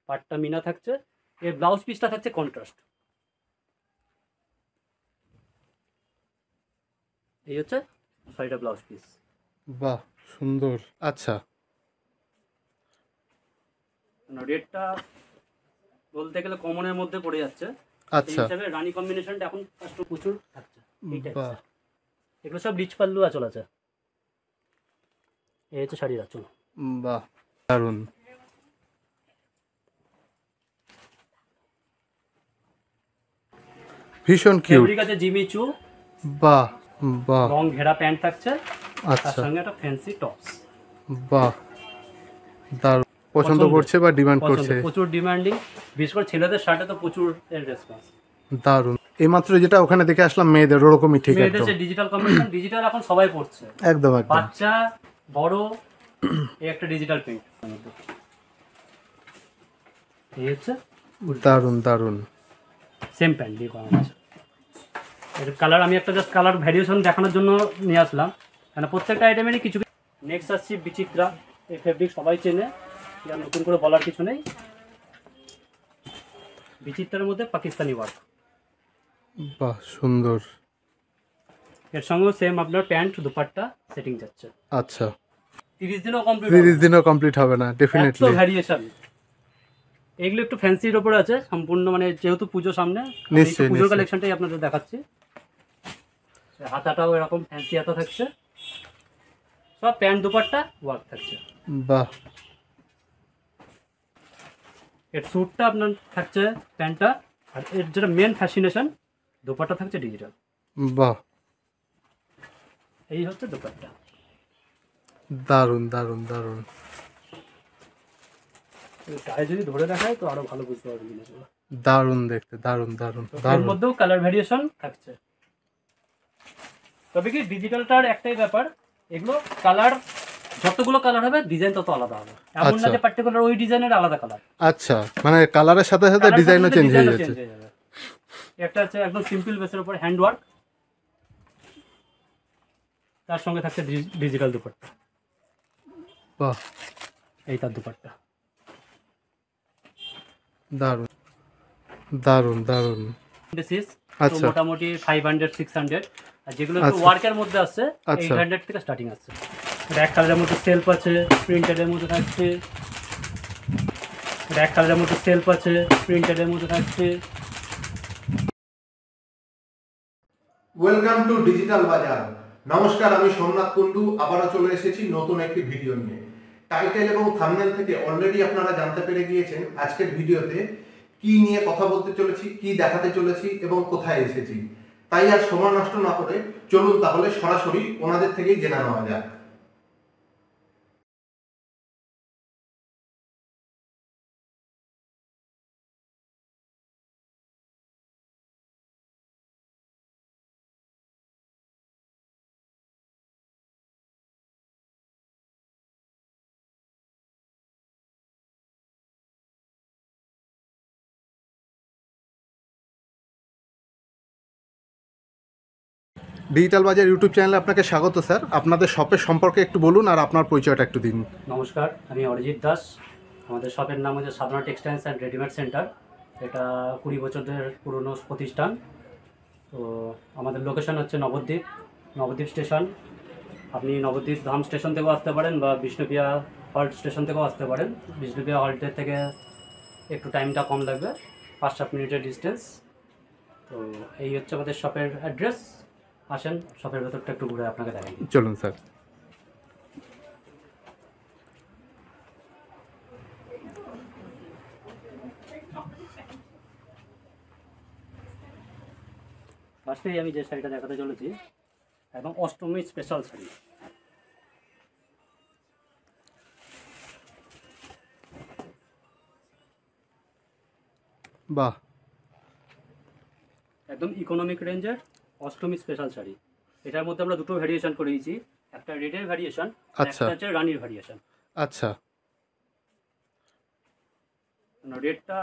পাটটা মিনা থাকছে, এর ব্লাউজ পিসটা থাকছে কন্ট্রাস্ট। এই হচ্ছে শাড়িটা ব্লাউজ পিস। বাহ সুন্দর। আচ্ছা রেটটা বলতে গেলে কমনের মধ্যে পড়ে যাচ্ছে, সেই আচ্ছা হিসাবে রানী কম্বিনেশনটা এখন একটু প্রচুর থাকছে। বাহ এগুলো সব রিচ পাল্লু আঁচল আছে। এই হচ্ছে শাড়ির আঁচল। বাহ দারুণ। ভীষণ কিউট। ফেব্রিক আছে জিমিচু। বাহ বাহ লং ঘেরা প্যান্ট থাকছে, তার আচ্ছা সঙ্গে একটা ফ্যান্সি টপস। বাহ দারুণ। পছন্দ করছে বা ডিমান্ড করছে? প্রচুর ডিমান্ডিং, বিশেষ করে ছেলেদের শার্টে তো প্রচুর রেসপন্স। দারুণ। এইমাত্র যেটা ওখানে দেখে আসলাম মেয়েদের, ওরকমই ঠিক মেয়েদের একদম। যে ডিজিটাল কম্বিনেশন, ডিজিটাল এখন সবাই পড়ছে, একদম একদম। বাচ্চা বড়, এই একটা ডিজিটাল প্রিন্ট। এই হচ্ছে দারুণ দারুণ। সেম প্যান্ট দিয়ে করা আছে। এর কালার আমি একটা জাস্ট কালার ভ্যারিয়েশন দেখানোর জন্য নিয়ে আসলাম, কেন প্রত্যেকটা আইটেমেরই কিছু। নেক্সট আসছি বিচিত্রা। এই ফেব্রিক সবাই চেনে, আর নতুন করে বলার কিছু নেই। বিচিত্রার মধ্যে পাকিস্তানি ওয়ার্ক। বাহ সুন্দর। এর সঙ্গেও সেম আপনার প্যান্ট দুপাট্টা সেটিং যাচ্ছে। আচ্ছা 30 দিনও কমপ্লিট, 30 দিনও কমপ্লিট হবে না ডেফিনেটলি। ভ্যারিয়েশন এগুলো একটু ফ্যান্সির ওপরে আছে সম্পূর্ণ, মানে যেহেতু পুজো সামনে, নিশ্চয়ই পুজোর কালেকশনটাই আপনাদের দেখাচ্ছি। হাতাটাও এরকম ফ্যান্সি হাতা থাকছে, সব প্যান্ট দুপাট্টা ওয়ার্ক থাকছে। বাহ। এর স্যুটটা আপনার থাকছে প্যান্টটা, আর এর যেটা মেন ফ্যাসিনেশন দুপাট্টা থাকছে ডিজিটাল। বাহ এই হচ্ছে দুপাট্টা। দারুণ দারুণ দারুণ। গায়ে যদি ধরে দেখায় তো আরো ভালো বুঝতে পারবেন জিনিসগুলো। দারুণ দেখতে, দারুণ দারুণ এর দারুণ। মধ্যেও কালার ভ্যারিয়েশন থাকছে। তবে কি ডিজিটালটার একটাই ব্যাপার, এগুলো কালার যতগুলো কালার হবে ডিজাইন তত আলাদা হবে, এমন না যে পার্টিকুলার ওই ডিজাইনের আলাদা কালার। আচ্ছা মানে কালারের সাথে সাথে ডিজাইনও চেঞ্জ হয়ে যাচ্ছে। একটা আছে একদম সিম্পল বেসের উপর হ্যান্ড ওয়ার্ক, তার সঙ্গে থাকছে ডিজিটাল দুপাট্টা। বাহ এই তার দুপাট্টা। দারুণ দারুণ দারুণ। বেসিস আচ্ছা মোটামুটি 500-600, আর যেগুলো একটু ওয়ার্কের মধ্যে আছে 800 থেকে স্টার্টিং আছে। ব্যাক কালারের মধ্যে সেলফ আছে, প্রিন্টেডের মধ্যে থাকছে। ব্যাক কালারের মধ্যে সেলফ আছে, প্রিন্টেডের মধ্যে থাকছে। ওয়েলকাম টু ডিজিটাল বাজার। নমস্কার, আমি সোমনাথ কুন্ডু আবারও চলে এসেছি নতুন একটি ভিডিও নিয়ে। টাইটেল এবং থাম্বনেল থেকে অলরেডি আপনারা জানতে পেরে গিয়েছেন আজকের ভিডিওতে কি নিয়ে কথা বলতে চলেছি, কি দেখাতে চলেছি এবং কোথায় এসেছি। তাই আর সময় নষ্ট না করে চলুন তাহলে সরাসরি ওনাদের থেকেই জেনে নেওয়া যাক। ডিজিটাল বাজার ইউটিউব চ্যানেলে আপনাকে স্বাগত স্যার। আপনাদের শপের সম্পর্কে একটু বলুন আর আপনার পরিচয়টা একটু দিন। নমস্কার, আমি অরিজিৎ দাস। আমাদের শপের নাম হচ্ছে সাধনা টেক্সটাইলস অ্যান্ড রেডিমেড সেন্টার। এটা 20 বছরের পুরনো প্রতিষ্ঠান। তো আমাদের লোকেশন হচ্ছে নবদ্বীপ স্টেশন। আপনি নবদ্বীপ ধাম স্টেশন থেকেও আসতে পারেন বা বিষ্ণুপ্রিয়া হল্ট স্টেশন থেকেও আসতে পারেন। বিষ্ণুপ্রিয়া হল্টের থেকে একটু টাইমটা কম লাগবে, 5-7 মিনিটের ডিস্টেন্স। তো এই হচ্ছে আমাদের শপের অ্যাড্রেস। আসেন শপের ভেতরটা একটু ঘুরে আপনাকে দেখাই। চলুন স্যার। ফার্স্টেই আমি যে শাড়িটা দেখাতে চলেছি একদম অষ্টমী স্পেশাল শাড়ি। বাহ একদম ইকোনমিক রেঞ্জের অষ্টমী স্পেশাল শাড়ি। এটার মধ্যে আমরা দুটো ভ্যারিয়েশন করেছি, একটা রেডের ভ্যারিয়েশন, আচ্ছা একটা হচ্ছে রানীর ভ্যারিয়েশন। আচ্ছা রেডটা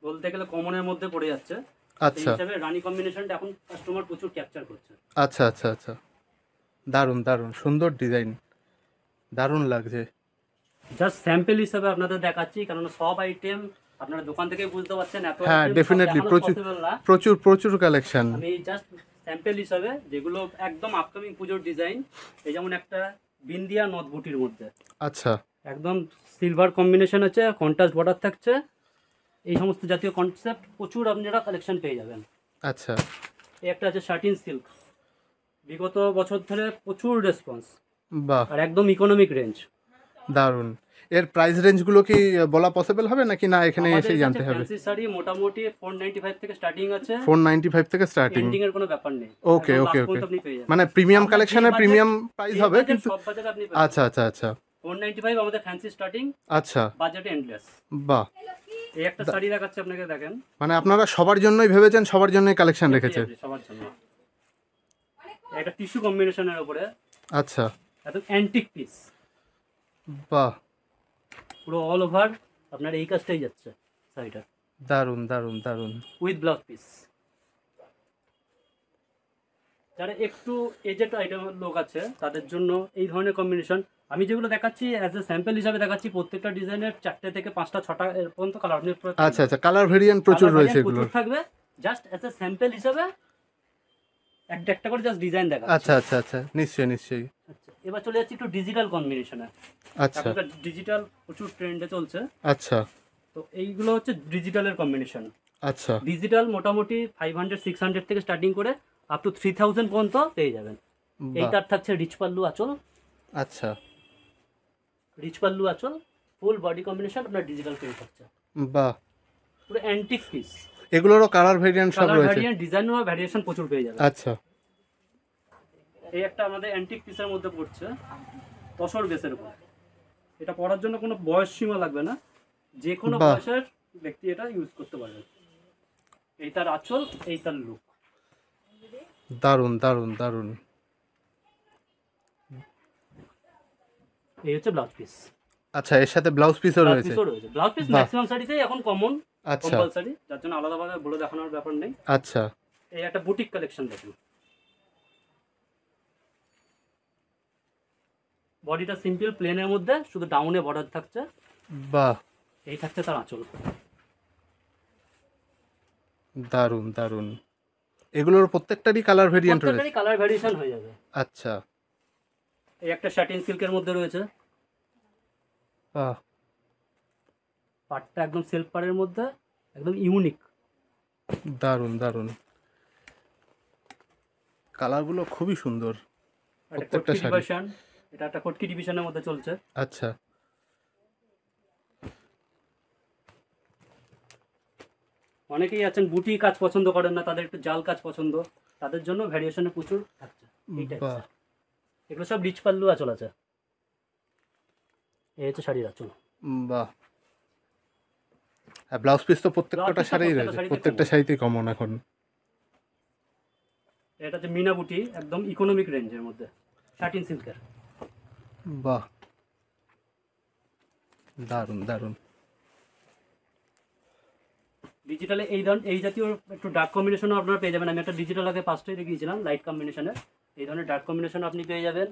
বলতে গেলে কমনের মধ্যে পড়ে যাচ্ছে, সেই আচ্ছা হিসাবে রানী কম্বিনেশনটা এখন কাস্টমার প্রচুর ক্যাপচার করছে। আচ্ছা আচ্ছা আচ্ছা দারুণ দারুণ সুন্দর ডিজাইন, দারুণ লাগছে। জাস্ট স্যাম্পল হিসাবে আপনাদের দেখাচ্ছি, কারণ সব আইটেম আপনারা দোকান থেকেই বুঝতে পারছেন, এত হ্যাঁ item সব ডেফিনেটলি দেখানো প্রচুর possible না। প্রচুর প্রচুর কালেকশন। আমি জাস্ট স্যাম্পল হিসাবে যেগুলো একদম আপকামিং পুজোর ডিজাইন, এই যেমন একটা বিন্দিয়া নথ বুটির মধ্যে আচ্ছা একদম সিলভার কম্বিনেশন আছে, কন্ট্রাস্ট বর্ডার থাকছে, এই সমস্ত জাতীয় কনসেপ্ট প্রচুর আপনারা কালেকশন পেয়ে যাবেন। আচ্ছা এই একটা আছে শার্টিন সিল্ক, বিগত বছর ধরে প্রচুর রেসপন্স, বাহ আর একদম ইকোনমিক রেঞ্জ। দারুণ। এর প্রাইস রেঞ্জগুলো কি বলা পসিবল হবে নাকি না এখানে এসেই জানতে হবে? ফ্যান্সি শাড়ি মোটামুটি 495 থেকে স্টার্টিং আছে, 495 থেকে স্টার্টিং। এন্ডিং এর কোনো ব্যাপার নেই। ওকে একদম ওকে last ওকে, পর্যন্ত আপনি পেয়ে যাবেন। মানে প্রিমিয়াম আমরা কালেকশনে যে প্রিমিয়াম budget- প্রাইস যে হবে budget কিন্তু। সব বাজারে আপনি পেয়ে আচ্ছা আচ্ছা আচ্ছা 495 আমাদের ফ্যান্সি স্টার্টিং, আচ্ছা বাজেট এন্ডলেস। বাহ, এই একটা শাড়ি দেখাচ্ছে আপনাকে, দেখেন মানে আপনারা সবার জন্যই ভেবেছেন, সবার জন্যই কালেকশন রেখেছে। সবার জন্য। এটা টিস্যু কম্বিনেশনের উপরে আচ্ছা একদম অ্যান্টিক পিস, বাহ, পুরো অল ওভার আপনার এই কাজটাই যাচ্ছে শাড়িটা, দারুণ দারুণ দারুণ। With blouse piece. যারা একটু এজেড আইটেমের লোক আছে তাদের জন্য এই ধরনের কম্বিনেশন আমি যেগুলো দেখাচ্ছি অ্যাজ এ স্যাম্পল হিসাবে দেখাচ্ছি। প্রত্যেকটা ডিজাইনের 4টে থেকে 5টা 6টা এর পর্যন্ত কালার আপনি আচ্ছা আচ্ছা, কালার ভেরিয়েন্ট প্রচুর রয়েছে এগুলো। থাকবে, জাস্ট অ্যাজ এ স্যাম্পল হিসাবে একটা একটা করে জাস্ট ডিজাইন দেখা। আচ্ছা আচ্ছা আচ্ছা, নিশ্চয়ই নিশ্চয়ই। আচ্ছা, এবার চলে যাচ্ছি একটু ডিজিটাল কম্বিনেশনে। আচ্ছা ডিজিটাল প্রচুর ট্রেন্ডে চলছে, আচ্ছা তো এইগুলো হচ্ছে ডিজিটালের কম্বিনেশন। আচ্ছা ডিজিটাল মোটামুটি 500 600 থেকে স্টার্টিং করে আপ টু 3000 পর্যন্ত পেয়ে যাবেন। বাহ, এইটার থাকছে রিচ পাল্লু আঁচল, আচ্ছা রিচ পাল্লু আঁচল, ফুল বডি কম্বিনেশন আপনার ডিজিটাল প্রিন্ট থাকছে, বাহ। পুরো অ্যান্টিক পিস। এগুলোরও কালার ভেরিয়েন্ট সব কালার রয়েছে? ভ্যারিয়েন্ট, ডিজাইন ও ভ্যারিয়েশন প্রচুর পেয়ে যাবেন। আচ্ছা এই একটা আমাদের অ্যান্টিক পিসের মধ্যে পড়ছে তসর বেসের উপর। এটা পরার জন্য কোনো বয়স সীমা লাগবে না, যে কোনো বাহ। বয়সের ব্যক্তি এটা ইউজ করতে পারবেন। এই তার আঁচল, এই তার লুক। দারুণ দারুণ দারুণ। এই হচ্ছে ব্লাউজ পিস। আচ্ছা, এর সাথে ব্লাউজ পিসও ব্লাউজ রয়েছে? পিসও রয়েছে। ব্লাউজ পিস বাহ। ম্যাক্সিমাম শাড়িতেই এখন কমন, আচ্ছা কম্পালসারি, যার জন্য আলাদাভাবে বলে দেখানোর ব্যাপার নেই। আচ্ছা এই একটা বুটিক কালেকশন দেখুন, বডিটা সিম্পল প্লেনের মধ্যে শুধু ডাউনে বর্ডার থাকছে, বাহ, এই থাকছে তার আঁচল। দারুণ দারুণ। এগুলোর প্রত্যেকটারই কালার ভেরিয়েন্ট রয়েছে? প্রত্যেকটারই কালার ভ্যারিয়েশন হয়ে যাবে। আচ্ছা এই একটা শার্টিন সিল্কের মধ্যে রয়েছে, বাহ, পাটটা একদম সেলফ পাড়ের মধ্যে, একদম ইউনিক। দারুণ দারুণ। কালারগুলো খুবই সুন্দর প্রত্যেকটা শাড়ি। ডিভিশন, এটা একটা কটকি ডিভিশনের মধ্যে চলছে। আচ্ছা অনেকেই আছেন বুটি কাজ পছন্দ করেন না, তাদের একটু জাল কাজ পছন্দ, তাদের জন্য ভ্যারিয়েশনে প্রচুর থাকছে। এইটাই বাহ, এগুলো সব রিচ পাল্লু আঁচল আছে। এই হচ্ছে শাড়ির আঁচল। বাহ। আর ব্লাউজ পিস তো প্রত্যেকটা Blouse piece তো শাড়িই প্রত্যেকটা রয়েছে, শাড়িতে প্রত্যেকটা common। শাড়িতেই কমন এখন। এটা হচ্ছে মিনা বুটি, একদম ইকোনমিক রেঞ্জের মধ্যে, শার্টিন সিল্কের। বাহ, দারুণ দারুণ। ডিজিটালে এই জাতীয় একটু ডার্ক কম্বিনেশনও আপনারা পেয়ে যাবেন। আমি একটা ডিজিটাল আগে পাঁচটাই দেখিয়েছিলাম লাইট কম্বিনেশনের, এই ধরনের ডার্ক কম্বিনেশন আপনি পেয়ে যাবেন।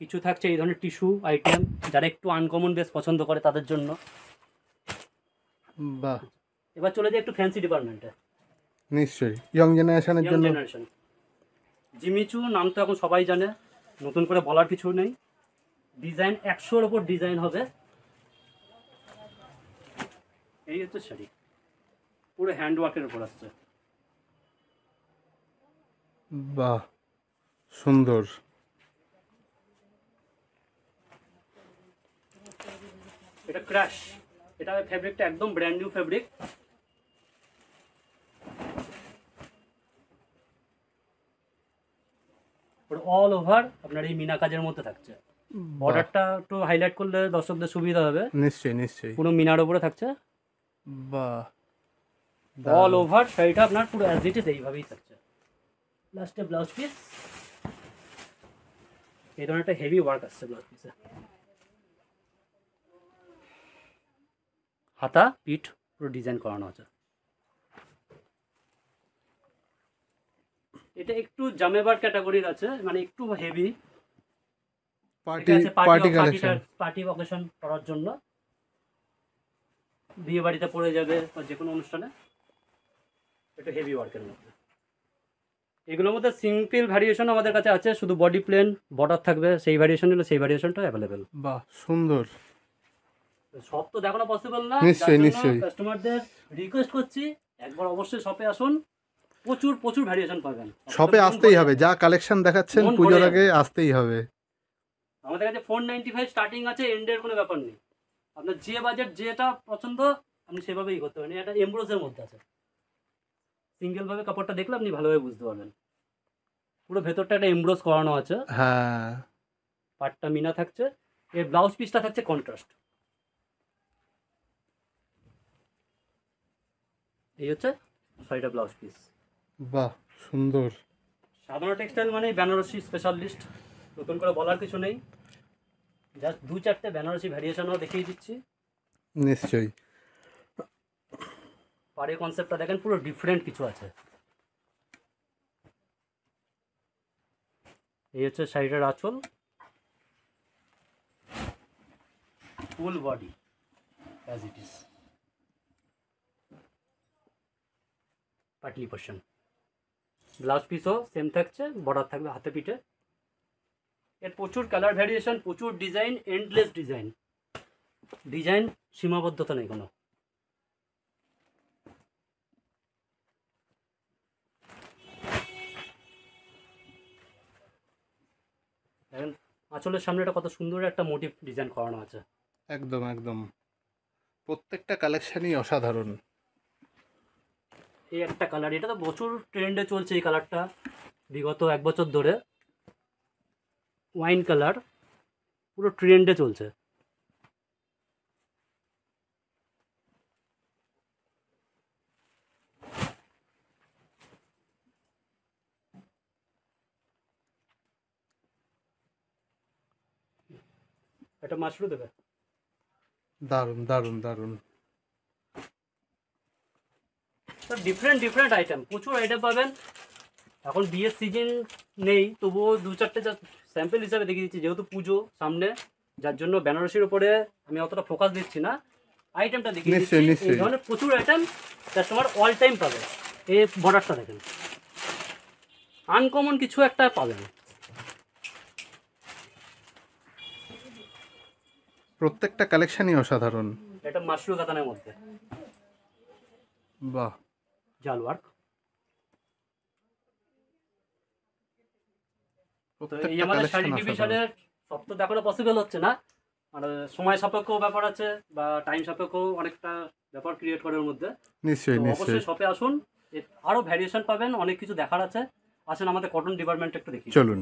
কিছু থাকছে এই ধরনের টিস্যু আইটেম, যারা একটু আনকমন বেস পছন্দ করে তাদের জন্য। বাহ, এবার চলে যাই একটু ফ্যান্সি ডিপার্টমেন্টে, নিশ্চয়ই ইয়ং জেনারেশনের ইয়াং জন্য। জেনারেশন। জিমিচু নাম তো এখন সবাই জানে, নতুন করে বলার কিছু নেই। ডিজাইন 100-র ওপর ডিজাইন হবে। এই হচ্ছে শাড়ি, পুরো হ্যান্ড ওয়ার্কের উপর আসছে। বাহ, সুন্দর। এটা ক্র্যাশ, এটা ফেব্রিকটা একদম brand new fabric. All over আপনার এই মিনা কাজের মধ্যে থাকছে। বর্ডারটা একটু হাইলাইট করলে দর্শকদের সুবিধা হবে। নিশ্চয়ই নিশ্চয়ই। পুরো মিনার উপরে থাকছে, বাহ, অল ওভার শাড়িটা আপনার পুরো অ্যাজ ইট ইজ এইভাবেই থাকছে। লাস্টে ব্লাউজ পিস, এই ধরনের একটা হেভি ওয়ার্ক আসছে ব্লাউজ পিসে। হাতা পিঠ পুরো ডিজাইন করানো আছে। এটা একটু জামেবার ক্যাটাগরির আছে, মানে একটু হেভি, পার্টি এটা আছে পার্টি কালেকশন। পার্টি অকেশন করার জন্য, বিয়ে বাড়িতে পড়ে যাবে বা যে কোনো অনুষ্ঠানে। এটা হেভি ওয়ার্কের মধ্যে। এগুলোর মধ্যে সিম্পল ভ্যারিয়েশন আমাদের কাছে আছে, শুধু বডি প্লেন বর্ডার থাকবে, সেই ভ্যারিয়েশন হলে সেই ভ্যারিয়েশনটা অ্যাভেলেবেল। বাহ সুন্দর। সব তো দেখানো পসিবল না, নিশ্চয়ই, নিশ্চয়ই। কাস্টমারদের রিকোয়েস্ট করছি একবার অবশ্যই শপে আসুন, প্রচুর প্রচুর ভ্যারিয়েশন পাবেন। শপে আসতেই হবে, যা কালেকশন দেখাচ্ছেন মন ভরে পুজোর যাবে। আগে আসতেই হবে। আমাদের কাছে 495 স্টার্টিং আছে, এন্ডের কোনো ব্যাপার নেই। আপনার যে বাজেট যেটা পছন্দ আপনি সেভাবেই করতে পারেন। এটা এমব্রোসের মধ্যে আছে, সিঙ্গেল ভাবে কাপড়টা দেখলে আপনি ভালোভাবে বুঝতে পারবেন। পুরো ভেতরটা একটা এমব্রোস করানো আছে, হ্যাঁ পাটটা মিনা থাকছে, এর ব্লাউজ পিসটা থাকছে কন্ট্রাস্ট। এই হচ্ছে শাড়িটা ব্লাউজ পিস। বাহ সুন্দর। সাধারণ টেক্সটাইল মানে বেনারসি স্পেশালিস্ট, নতুন করে বলার কিছু নেই। জাস্ট 2-4টে বেনারসি ভ্যারিয়েশনও দেখিয়ে দিচ্ছি। নিশ্চয়ই। পাড়ের কনসেপ্টটা দেখেন, পুরো ডিফারেন্ট কিছু আছে। এই হচ্ছে শাড়িটার আঁচল, full body as it is, পাটলি পোর্শন। ব্লাউজ পিসও সেম থাকছে, বর্ডার থাকবে হাতে পিঠে। এর প্রচুর কালার ভ্যারিয়েশন, প্রচুর ডিজাইন, এন্ডলেস ডিজাইন। ডিজাইন সীমাবদ্ধতা নেই কোনো। দেখেন আঁচলের সামনে একটা কত সুন্দর একটা মোটিভ ডিজাইন করানো আছে। একদম একদম, প্রত্যেকটা কালেকশনই অসাধারণ। এই একটা কালার, এটা তো প্রচুর ট্রেন্ডে চলছে এই কালারটা বিগত 1 বছর ধরে। ওয়াইন কালার, পুরো ট্রেন্ডে চলছে। এটা মাশরু দেবে। দারুণ দারুণ দারুণ। ডিফারেন্ট ডিফারেন্ট আইটেম, প্রচুর আইটেম পাবেন। এখন বিয়ের সিজন নেই, তবুও 2-4টে জাস্ট স্যাম্পল হিসাবে দেখিয়ে দিচ্ছি, যেহেতু পুজো সামনে, যার জন্য বেনারসির উপরে আমি অতটা ফোকাস দিচ্ছি না, আইটেমটা দেখিয়ে দিচ্ছি। নিশ্চয়ই, নিশ্চয়ই। এই ধরনের প্রচুর আইটেম কাস্টমার অল টাইম পাবে। এই বর্ডারটা দেখেন, আনকমন কিছু একটা পাবেন। প্রত্যেকটা কালেকশনই অসাধারণ। এটা মাশরু কাতানের মধ্যে বাহ জাল ওয়ার্ক। তো এই প্রত্যেকটা আমাদের শাড়ি কালেকশন অসাধারণ। ডিভিশনের সব তো দেখানো পসিবল হচ্ছে না, আর সময় সাপেক্ষ ব্যাপার আছে বা টাইম সাপেক্ষ অনেকটা ব্যাপার ক্রিয়েট করে ওর মধ্যে। নিশ্চয়ই তো নিশ্চয়ই। অবশ্যই শপে আসুন, আরো ভ্যারিয়েশন পাবেন, অনেক কিছু দেখার আছে। আসেন আমাদের কটন ডিপার্টমেন্ট একটু দেখি। চলুন।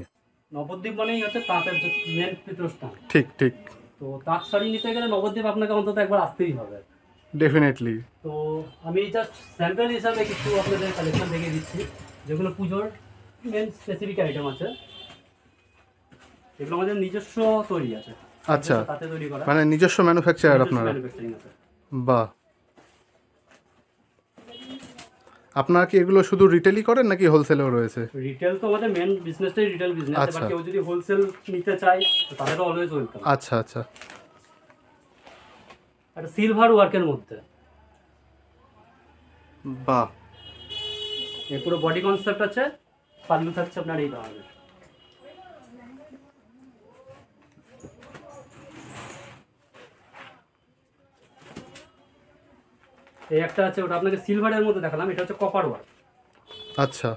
নবদ্বীপ মানেই হচ্ছে তাঁতের মেন পীঠস্থান। ঠিক ঠিক, তো তাঁত শাড়ি নিতে গেলে নবদ্বীপ আপনাকে অন্তত একবার আসতেই হবে। ডেফিনেটলি। তো আমি জাস্ট স্যাম্পল হিসাবে কিছু আপনাদের কালেকশন দেখিয়ে দিচ্ছি, যেগুলো পুজোর মেন স্পেসিফিক আইটেম আছে। এগুলো আমাদের নিজস্ব তৈরি আছে। আচ্ছা, তাতে তৈরি করা, মানে নিজস্ব ম্যানুফ্যাকচারার আপনারা। ম্যানুফ্যাকচারিং আছে। বাহ। আপনারা কি এগুলো শুধু রিটেলই করেন নাকি হোলসেলও রয়েছে? রিটেল তো আমাদের মেন বিজনেসটাই রিটেল বিজনেস। আচ্ছা। এবার কেউ যদি হোলসেল নিতে চায় তো তাদেরও অলওয়েজ ওয়েলকাম। আচ্ছা আচ্ছা। একটা সিলভার ওয়ার্কের মধ্যে বাহ। এর পুরো বডি কনসেপ্ট আছে, পাল্লু থাকছে আপনার এই ধরনের। এই একটা আছে, ওটা আপনাকে সিলভারের মধ্যে দেখালাম, এটা হচ্ছে কপার ওয়ার্ক। আচ্ছা।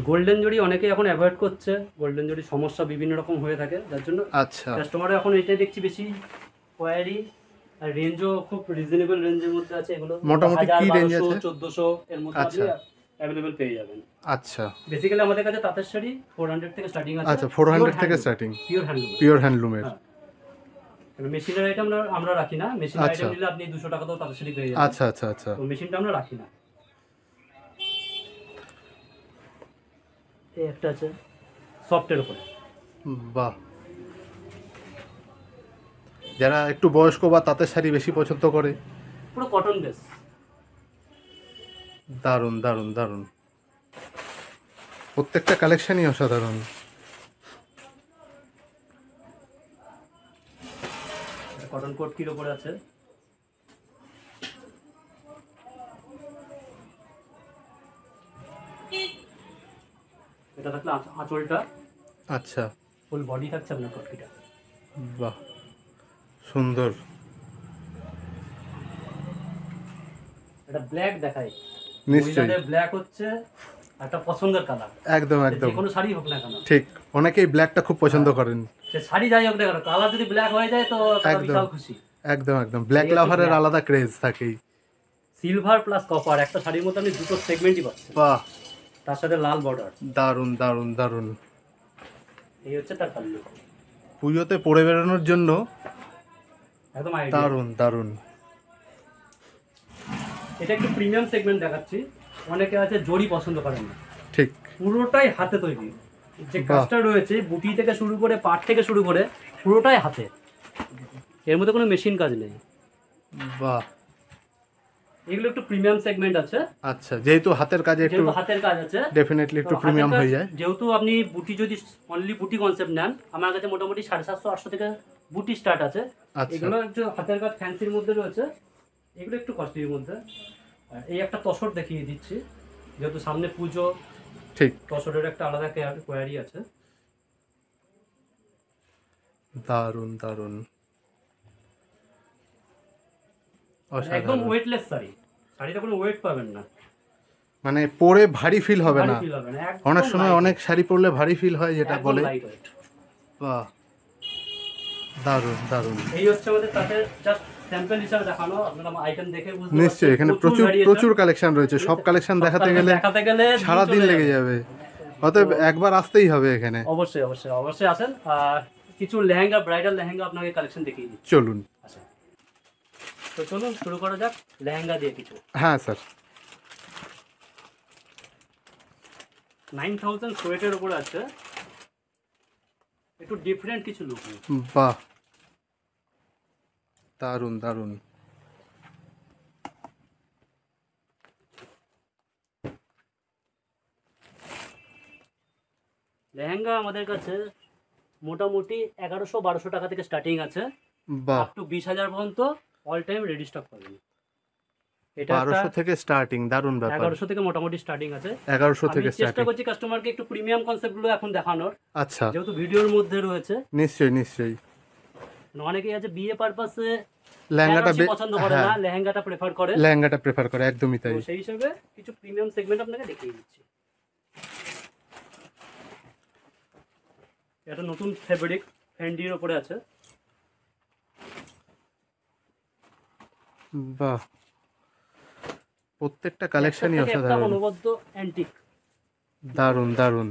গোল্ডেন জরি অনেকেই এখন অ্যাভয়েড করছে, গোল্ডেন জরি সমস্যা বিভিন্ন রকম হয়ে থাকে, যার জন্য আচ্ছা। কাস্টমার এখন এটাই দেখছি বেশি কোয়ারি। আর রেঞ্জও খুব রিজনেবল রেঞ্জের মধ্যে আছে। এগুলো মোটামুটি কি রেঞ্জ আছে? 1400 এর মধ্যে আপনি আচ্ছা। অ্যাভেলেবল পেয়ে যাবেন। আচ্ছা বেসিক্যালি আমাদের কাছে তাঁতের শাড়ি 400 থেকে স্টার্টিং আছে। আচ্ছা, 400 থেকে স্টার্টিং। Pure handloom. পিওর হ্যান্ডলুমের। মেশিনের আইটেম আমরা রাখি না, মেশিনের আচ্ছা। আইটেম নিলে আপনি 200 টাকাতেও তাঁতের শাড়ি পেয়ে যাবেন। আচ্ছা আচ্ছা আচ্ছা। তো মেশিনটা আমরা রাখি না। এই একটা আছে সফটের উপরে। বাহ। যারা একটু বয়স্ক বা তাঁতের শাড়ি বেশি পছন্দ করে। পুরো কটন বেস। দারুণ দারুণ দারুণ। প্রত্যেকটা কালেকশনই অসাধারণ। কটন কোট কির উপরে আছে। এটা থাকলে আঁচলটা, আচ্ছা, ফুল বডি থাকছে আপনার কটকিটা। বাহ সুন্দর। এটা ব্ল্যাক দেখাই, নিশ্চয়ই, ব্ল্যাক হচ্ছে একটা পছন্দের কালার। একদম একদম যে কোনো শাড়ি হোক না কেন, ঠিক। অনেকেই ব্ল্যাকটা খুব পছন্দ করেন। সে শাড়ি যাই হোক না কেন, কালার যদি ব্ল্যাক হয়ে যায় তো তারা একদম। বিশাল খুশি। একদম একদম, ব্ল্যাক এই হচ্ছে লাভারের black। আলাদা ক্রেজ থাকেই। সিলভার প্লাস কপার একটা শাড়ির মধ্যে আপনি দুটো সেগমেন্টই পাচ্ছেন, বাহ, তার সাথে লাল বর্ডার। দারুণ দারুণ দারুণ। এই হচ্ছে তার কালার, পুজোতে পরে বেরোনোর জন্য একদম আইডিয়া। দারুণ দারুণ। এটা একটু প্রিমিয়াম সেগমেন্ট দেখাচ্ছি। অনেকে আছে জড়ি পছন্দ করেন না, ঠিক, পুরোটাই হাতে তৈরি। যে বাহ। কাজটা রয়েছে বুটি থেকে শুরু করে পাট থেকে শুরু করে পুরোটাই হাতে, এর মধ্যে কোনো মেশিন কাজ নেই। বাহ, এগুলো একটু প্রিমিয়াম সেগমেন্ট আছে। আচ্ছা, যেহেতু হাতের কাজে একটু যেহেতু হাতের কাজ আছে, ডেফিনেটলি একটু তো প্রিমিয়াম হাতের কাজ, হয়ে যায়। যেহেতু আপনি বুটি যদি অনলি বুটি কনসেপ্ট নেন, আমার কাছে মোটামুটি 750-800 থেকে বুটি স্টার্ট আছে। আচ্ছা, এগুলো একটু হাতের কাজ ফ্যান্সির মধ্যে রয়েছে, এগুলো একটু কস্টলির মধ্যে। আর এই একটা তসর দেখিয়ে দিচ্ছি, যেহেতু সামনে পুজো, ঠিক, তসরের একটা আলাদা কোয়ারি আছে। দারুণ দারুণ, একদম অসাধারণ। ওয়েটলেস শাড়ি, শাড়িটা কোনো ওয়েট পাবেন না, মানে পরে ভারী ফিল হবে ভারী না। feel হবে না, একদম অনেক সময় light অনেক weight, শাড়ি পরলে ভারী ফিল হয়, যেটা একদম বলে। light weight। বাহ, দারুণ দারুণ। এই হচ্ছে আমাদের তাতে জাস্ট স্যাম্পল হিসাবে দেখানো, আপনারা আইটেম দেখে বুঝতে পারছেন। নিশ্চয়ই, এখানে প্রচুর variation। প্রচুর কালেকশন রয়েছে। সব কালেকশন দেখাতে গেলে সারা দিন লেগে যাবে, অতএব একবার আসতেই হবে এখানে। অবশ্যই অবশ্যই অবশ্যই আসেন। আর কিছু লেহেঙ্গা, ব্রাইডাল লেহেঙ্গা আপনাকে কালেকশন দেখিয়ে দিচ্ছি। চলুন। আচ্ছা, তো চলুন শুরু করা যাক লেহেঙ্গা দিয়ে কিছু। হ্যাঁ স্যার। 9000 সোয়েটের উপরে আছে, একটু ডিফারেন্ট কিছু লুক। বাহ, দারুণ দারুণ। লেহেঙ্গা আমাদের কাছে মোটামুটি 1100-1200 টাকা থেকে স্টার্টিং আছে, বাহ, আপ টু 20,000 পর্যন্ত অল টাইম রেডি স্টক পাবেন। এটা 1200 থেকে স্টার্টিং, দারুণ ব্যাপার। 1100 থেকে মোটামুটি স্টার্টিং আছে। 1100 থেকে আমি চেষ্টা স্টার্টিং। করছি কাস্টমারকে একটু প্রিমিয়াম কনসেপ্টগুলো এখন দেখানোর, আচ্ছা, যেহেতু ভিডিওর মধ্যে রয়েছে। নিশ্চয়ই নিশ্চয়ই। অনেকেই আছে বিয়ে পারপাসে লেহেঙ্গাটা পছন্দ করে না, হ্যাঁ, লেহেঙ্গাটা প্রেফার করে। লেহেঙ্গাটা প্রেফার করে, একদমই তাই। তো সেই হিসেবে কিছু প্রিমিয়াম সেগমেন্ট আপনাকে দেখিয়ে দিচ্ছি। এটা নতুন ফেব্রিক ফেন্ডির উপরে আছে। বাহ, প্রত্যেকটা কালেকশনই একটা অসাধারণ। অনবদ্য অ্যান্টিক। দারুণ দারুণ,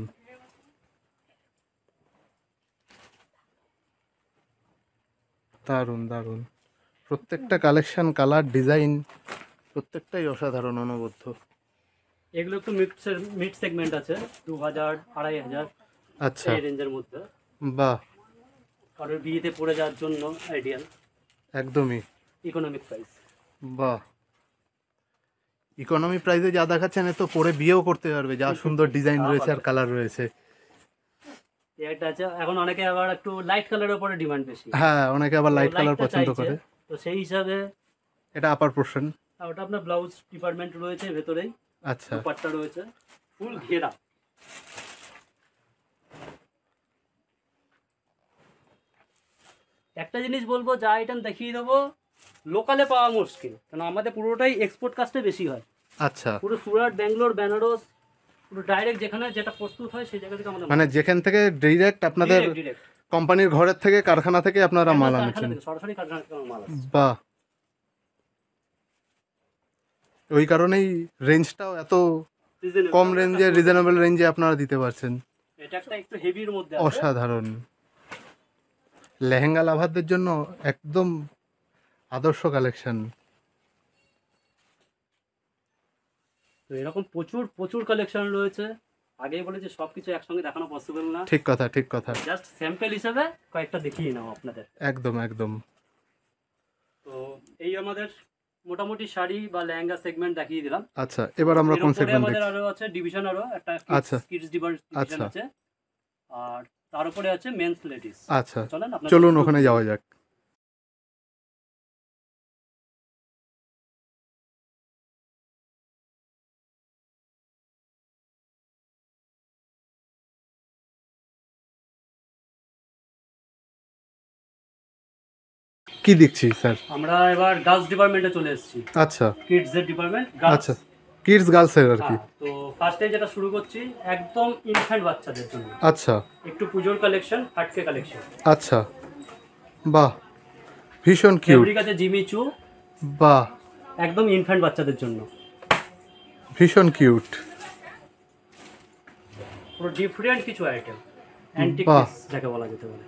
দারুণ দারুণ। প্রত্যেকটা কালেকশন, কালার, ডিজাইন প্রত্যেকটাই অসাধারণ, অনবদ্য। এগুলো একটু মিড সেগমেন্ট আছে, 2000-2500 আচ্ছা, এই রেঞ্জের মধ্যে। বাহ, কারোর বিয়েতে পড়ে যাওয়ার জন্য আইডিয়াল, একদমই। Economic price. বাহ, ইকোনমি প্রাইসে যা দেখাচ্ছেন এ তো পরে বিয়েও করতে পারবে, যা সুন্দর ডিজাইন রয়েছে আর কালার রয়েছে। একটা আছে, এখন অনেকে আবার একটু লাইট কালারের উপরে ডিমান্ড বেশি। হ্যাঁ, অনেকে আবার লাইট তো কালার lightটা পছন্দ চাইছে, করে। তো সেই হিসাবে এটা আপার পোর্শন। ওটা আপনার ব্লাউজ ডিপার্টমেন্ট রয়েছে ভেতরেই, আচ্ছা, দুপাট্টা রয়েছে, ফুল ঘেরা। একটা জিনিস বলবো, যা আইটেম দেখিয়ে দেবো লোকালে পাওয়া মুশকিল, কারণ আমাদের পুরোটাই এক্সপোর্ট কাস্টে বেশি হয়। আচ্ছা, পুরো সুরাট, ব্যাঙ্গালোর, বেনারস, পুরো ডাইরেক্ট যেখানে যেটা প্রস্তুত হয় সেই জায়গা থেকে আমাদের মানে যেখান থেকে ডিরেক্ট আপনাদের ডিরেক্ট কোম্পানির ঘরের থেকে, কারখানা থেকে আপনারা মাল আনছেন। সরাসরি কারখানা থেকে মাল আসছে। বাহ, ওই কারণেই রেঞ্জটাও এত Reasonable, কম রেঞ্জে, রিজনেবল রেঞ্জে আপনারা দিতে পারছেন। এটা একটা একটু হেভির মধ্যে আছে। অসাধারণ। লেহেঙ্গা লাভারদের জন্য একদম আদর্শ কালেকশন। তো এরকম প্রচুর প্রচুর কালেকশন রয়েছে। আগেই বলেছি সবকিছু একসঙ্গে দেখানো পসিবল না, ঠিক কথা, ঠিক কথা। জাস্ট স্যাম্পল হিসেবে কয়েকটা দেখিয়ে নাও আপনাদের। একদম একদম। তো এই আমাদের মোটামুটি শাড়ি বা লেহেঙ্গা সেগমেন্ট দেখিয়ে দিলাম। আচ্ছা, এবার আমরা কোন এরপরে সেগমেন্ট আমাদের দেখছি? আরো আছে ডিভিশন, আরো একটা আচ্ছা কিডস ডিভিশন আচ্ছা আছে, আর তার উপরে আছে মেন্স লেডিস। আচ্ছা, চলেন আপনাদের চলুন একটু ওখানে যাওয়া যাক। কি দেখছি স্যার? আমরা এবার গার্লস ডিপার্টমেন্টে চলে এসেছি। আচ্ছা কিডস এর ডিপার্টমেন্ট, আচ্ছা, কিডস গার্লসের আর কি। তো ফার্স্টে যেটা শুরু করছি একদম ইনফ্যান্ট বাচ্চাদের জন্য, আচ্ছা একটু পুজোর কালেকশন, হাটকে কালেকশন। আচ্ছা, বাহ, ভীষণ কিউট। ফেব্রিক আছে জিমি চু, বাহ, একদম ইনফ্যান্ট বাচ্চাদের জন্য, ভীষণ কিউট। পুরো ডিফারেন্ট কিছু আইটেম, অ্যান্টিক বাহ। পিস যাকে বলা যেতে পারে।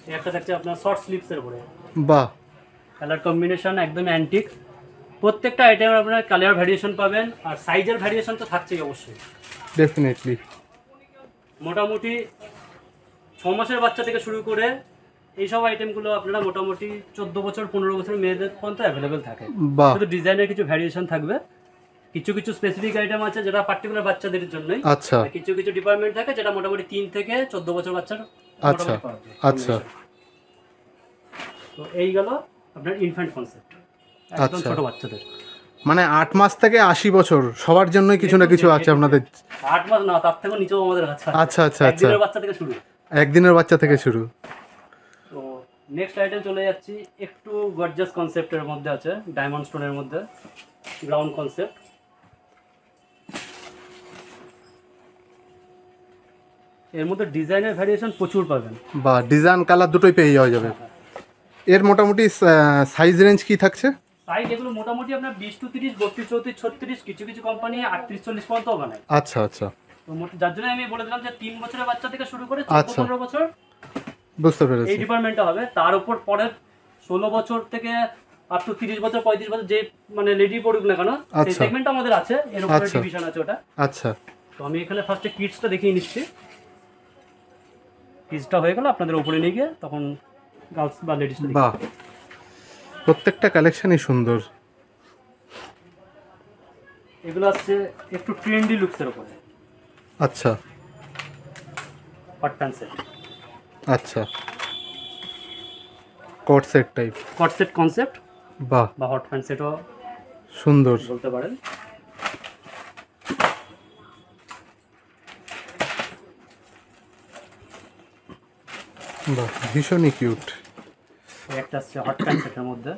এই একটা থাকছে আপনার শর্ট স্লিভস এর উপরে, বাহ, কালার কম্বিনেশন একদম অ্যান্টিক। প্রত্যেকটা আইটেমে আপনার কালার ভ্যারিয়েশন পাবেন, আর সাইজের ভ্যারিয়েশন তো থাকছেই অবশ্যই। ডেফিনেটলি। মোটামুটি 6 মাসের বাচ্চা থেকে শুরু করে এইসব আইটেমগুলো আপনারা মোটামুটি 14 বছর 15 বছর মেয়েদের পর্যন্ত অ্যাভেলেবেল থাকে। বাহ, শুধু ডিজাইনের কিছু ভ্যারিয়েশন থাকবে, কিছু কিছু স্পেসিফিক আইটেম আছে যেটা পার্টিকুলার বাচ্চাদের জন্যই, আচ্ছা আর কিছু কিছু ডিপার্টমেন্ট থাকে যেটা মোটামুটি 3 থেকে 14 বছর বাচ্চার আচ্ছা মোটামুটি পাওয়া যায়। আচ্ছা তো এই গেল আপনার ইনফ্যান্ট কনসেপ্ট, একদম আচ্ছা। ছোট বাচ্চাদের। মানে 8 মাস থেকে 80 বছর সবার জন্যই কিছু না কিছু আছে আপনাদের। 8 মাস না, তার থেকেও নিচেও আমাদের কাছে আছে। আচ্ছা আচ্ছা আচ্ছা, একদিনের বাচ্চা থেকে শুরু। একদিনের বাচ্চা থেকে শুরু। তো নেক্সট আইটেম চলে যাচ্ছি, একটু গর্জিয়াস কনসেপ্টের মধ্যে আছে, ডায়মন্ড স্টোনের মধ্যে গ্রাউন্ড কনসেপ্ট। এর মধ্যে ডিজাইনের ভ্যারিয়েশন প্রচুর পাবেন, বা ডিজাইন কালার দুটোই পেয়ে যাওয়া যাবে। এর মোটামুটি সাইজ রেঞ্জ কি থাকছে? সাইজ এগুলো মোটামুটি আপনার 20 to 30, 32, 34, 36, কিছু কিছু কোম্পানি 38, 40 পর্যন্ত বানায়। আচ্ছা আচ্ছা, তো যার জন্য আমি বলে দিলাম যে 3 বছরের বাচ্চা থেকে শুরু করে আচ্ছা। 14-15 বছর বুঝতে এই পেরেছি। ডিপার্টমেন্টটা হবে। তার উপর পরে 16 বছর থেকে আপ টু 30 বছর 35 বছর যে মানে লেডি পড়ুক না কেন, সেই আচ্ছা। সেগমেন্টটা আমাদের আছে, এর উপরে আচ্ছা। ডিভিশন আছে ওটা। আচ্ছা তো আমি এখানে ফার্স্টে কিডসটা দেখিয়ে নিচ্ছি। কিডসটা হয়ে গেল, আপনাদের উপরে নিয়ে গিয়ে তখন গার্লস বা লেডিসটা। বাহ, প্রত্যেকটা কালেকশনই সুন্দর। এগুলো আসছে একটু ট্রেন্ডি লুকসের উপরে, আচ্ছা হট প্যান্ট সেট, আচ্ছা, কোট সেট টাইপ। কট সেট কনসেপ্ট বাহ, বা হট প্যান্ট সেটও সুন্দর। বলতে পারেন। বাহ, ভীষণই কিউট। এই একটা আসছে হট প্যান্ট সেটের মধ্যে,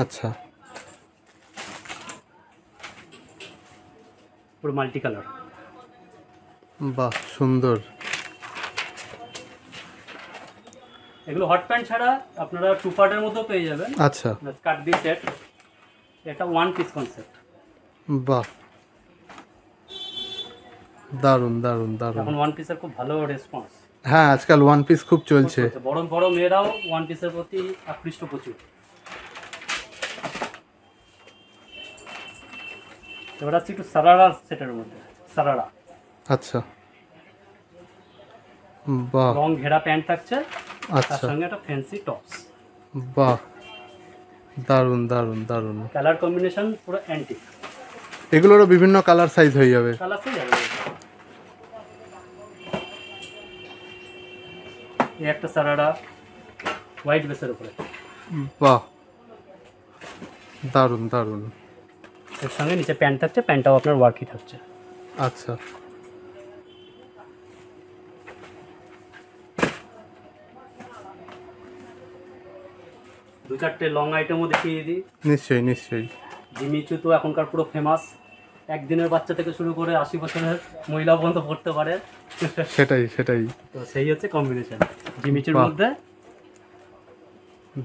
আচ্ছা, পুরো মাল্টি কালার। বাহ, সুন্দর। এগুলো হট প্যান্ট ছাড়া আপনারা 2 পার্টের মধ্যেও পেয়ে যাবেন, আচ্ছা, স্কার্ট বি সেট। এটা 1 পিস কনসেপ্ট। বাহ, দারুণ দারুণ দারুণ। এখন 1 পিসের খুব ভালো রেসপন্স। হ্যাঁ, আজকাল ওয়ান পিস খুব চলছে। বড় বড় মেয়েরাও 1 পিসের প্রতি আকৃষ্ট প্রচুর। এবার আসছি একটু সারারা সেটের মধ্যে। সারারা আচ্ছা, বাহ, লং ঘেরা প্যান্ট থাকছে, তার আচ্ছা, সঙ্গে একটা ফ্যান্সি টপস। বাহ, দারুণ দারুণ দারুণ। কালার কম্বিনেশন পুরো অ্যান্টিক, এগুলোরও বিভিন্ন কালার সাইজ হয়ে যাবে। কালার তো যাবে। এই একটা সারারা হোয়াইট বেসের উপরে, বাহ, দারুণ দারুণ। এর সঙ্গে নিচে প্যান্ট থাকছে, প্যান্টটাও আপনার ওয়ার্কই থাকছে। আচ্ছা, দু চারটে লং আইটেমও দেখিয়ে দিই। নিশ্চয়ই নিশ্চয়ই। জিমিচু তো এখনকার পুরো ফেমাস, একদিনের বাচ্চা থেকে শুরু করে 80 বছরের মহিলা পর্যন্ত পড়তে পারে। সেটাই সেটাই। তো সেই হচ্ছে কম্বিনেশন জিমিচুর বাহ। মধ্যে।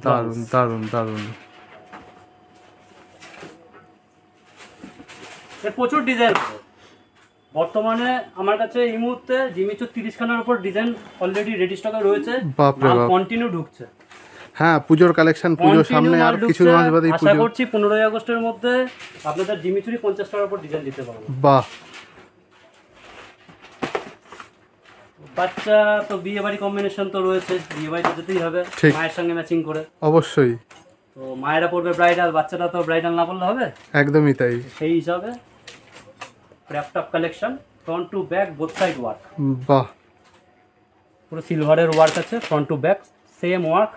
দারুণ দারুণ দারুণ। এর প্রচুর ডিজাইন। বর্তমানে আমার কাছে এই মুহূর্তে জিমিচুর 30 খানার উপর ডিজাইন অলরেডি রেডি স্টকে রয়েছে, বাপরে বাপ। কন্টিনিউ ঢুকছে। হ্যাঁ, পুজোর কালেকশন, পুজো সামনে আর কিছু মাস বাদেই আশা পুজো। করছি 15ই আগস্টের মধ্যে আপনাদের জিমিচুরি 50 টাকার উপর ডিজাইন দিতে পারবো। বাহ, বাচ্চা তো বিয়ে বাড়ি কম্বিনেশন তো রয়েছে, বিয়ে বাড়িতে যেতেই হবে ঠিক। মায়ের সঙ্গে ম্যাচিং করে। অবশ্যই। তো মায়েরা পড়বে ব্রাইডাল, বাচ্চাটা তো ব্রাইডাল না পড়লে হবে। একদমই তাই। সেই হিসাবে crap top collection, front to back both side work. বাহ, পুরো সিলভারের ওয়ার্ক আছে, front to back same work.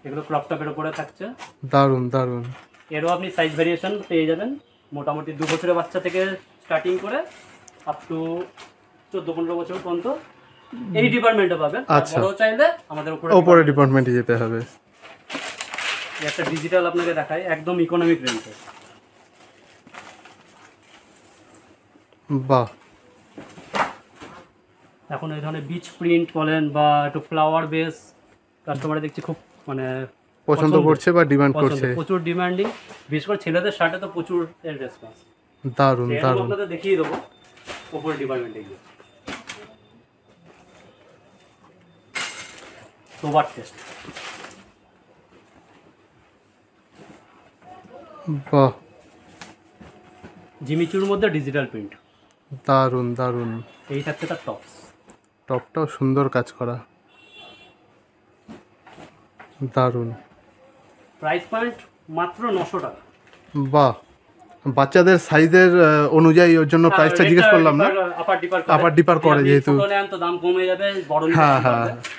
এগুলো ক্রপ টপের উপরে থাকছে। দারুণ দারুণ। এরও আপনি সাইজ ভেরিয়েশন পেয়ে যাবেন, মোটামুটি 2 বছরের বাচ্চা থেকে স্টার্টিং করে আপ টু 14-15 বছর পর্যন্ত এই ডিপার্টমেন্টে পাবেন। আচ্ছা। বড় চাইলে আমাদের উপরে ডিপার্টমেন্টে যেতে হবে। একটা ডিজিটাল আপনাকে দেখাই, একদম ইকোনমিক রেঞ্জে। বাহ, এখন এই ধরনের বিচ প্রিন্ট বলেন বা একটু ফ্লাওয়ার বেস কাস্টমারে দেখছি খুব মানে পছন্দ করছে বা ডিমান্ড করছে। প্রচুর ডিমান্ডিং, বিশেষ করে ছেলেদের শার্টে তো প্রচুর এর রেসপন্স। দারুণ দারুণ। আপনাদের দেখিয়ে দেবো উপর ডিপার্টমেন্টে গিয়ে। সোবার টেস্ট, বাহ, জিমিচুর মধ্যে ডিজিটাল প্রিন্ট। দারুণ দারুণ। এই থাকছে তার টপস। টপটাও সুন্দর কাজ করা, দারুণ। প্রাইস পয়েন্ট মাত্র 900 টাকা। বাহ, বাচ্চাদের সাইজের অনুযায়ী ওর জন্য প্রাইসটা জিজ্ঞেস করলাম না। আপার ডিপার করে যেহেতু। ছোট নেন তো দাম কমে যাবে, বড় নিলে হ্যাঁ বেশি হ্যাঁ, পড়বে।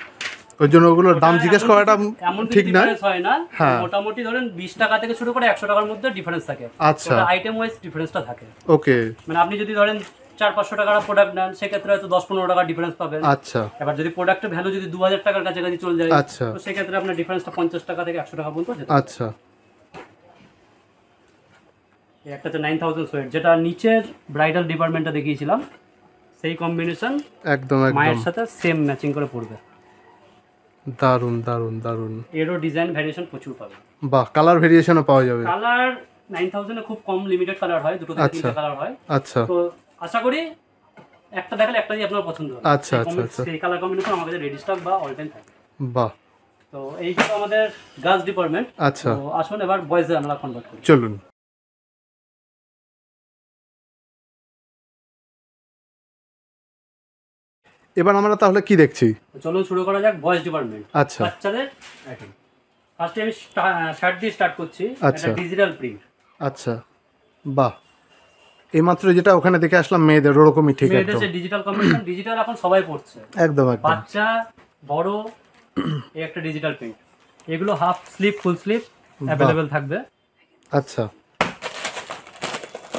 ওই জন্য ওগুলোর দাম জিজ্ঞেস করাটা এমন ঠিক না। ডিফারেন্স হয় না, হ্যাঁ। মোটামুটি ধরেন 20 টাকা থেকে শুরু করে 100 টাকার মধ্যে ডিফারেন্স থাকে। আচ্ছা, আইটেম ওয়াইজ ডিফারেন্সটা থাকে। ওকে। মানে আপনি যদি ধরেন 400-500 টাকার প্রোডাক্ট নেন, সেক্ষেত্রে হয়তো 10-15 টাকা ডিফারেন্স পাবেন। আচ্ছা এবার যদি প্রোডাক্টের ভ্যালু যদি 2000 টাকার কাছাকাছি চলে যায়, আচ্ছা তো সেক্ষেত্রে আপনার ডিফারেন্সটা 50 টাকা থেকে 100 টাকা পর্যন্ত যেতে পারে। আচ্ছা। এই একটা হচ্ছে 9000 সোয়েট, যেটা নিচের ব্রাইডাল ডিপার্টমেন্টটা দেখিয়েছিলাম, সেই কম্বিনেশন একদম মায়ের একদম সাথে সেম ম্যাচিং করে পড়বে। দারুণ দারুণ দারুণ। এরও ডিজাইন ভ্যারিয়েশন প্রচুর পাবে। বাহ, কালার ভেরিয়েশনও পাওয়া যাবে। কালার 9000 এ খুব কম লিমিটেড কালার হয়, 2 থেকে 3টা কালার হয়। আচ্ছা তো আশা করি একটা দেখালে একটা দিয়ে আপনার পছন্দ হবে। আচ্ছা আচ্ছা আচ্ছা। এই কালার কম্বিনেশন আমাদের রেডি স্টক বা অল টাইম থাকে। বাহ, তো এই হলো আমাদের গার্লস ডিপার্টমেন্ট। আচ্ছা, তো আসুন এবার বয়েজে আমরা কনভার্ট করি। চলুন। এবার আমরা তাহলে কি দেখছি? তো চলুন শুরু করা যাক বয়েজ ডিপার্টমেন্ট। আচ্ছা বাচ্চাদের আইটেম। ফার্স্টে আমি শার্ট দিয়ে স্টার্ট করছি। আচ্ছা। এটা ডিজিটাল প্রিন্ট। আচ্ছা, বাহ। এইমাত্র যেটা ওখানে দেখে আসলাম মেয়েদের, ওরকমই ঠিক মেয়েদের একদম। যে ডিজিটাল কম্বিনেশন, ডিজিটাল এখন সবাই পড়ছে, একদম একদম। বাচ্চা বড়। এই একটা ডিজিটাল প্রিন্ট। এগুলো half sleeve full sleeve available থাকবে। আচ্ছা,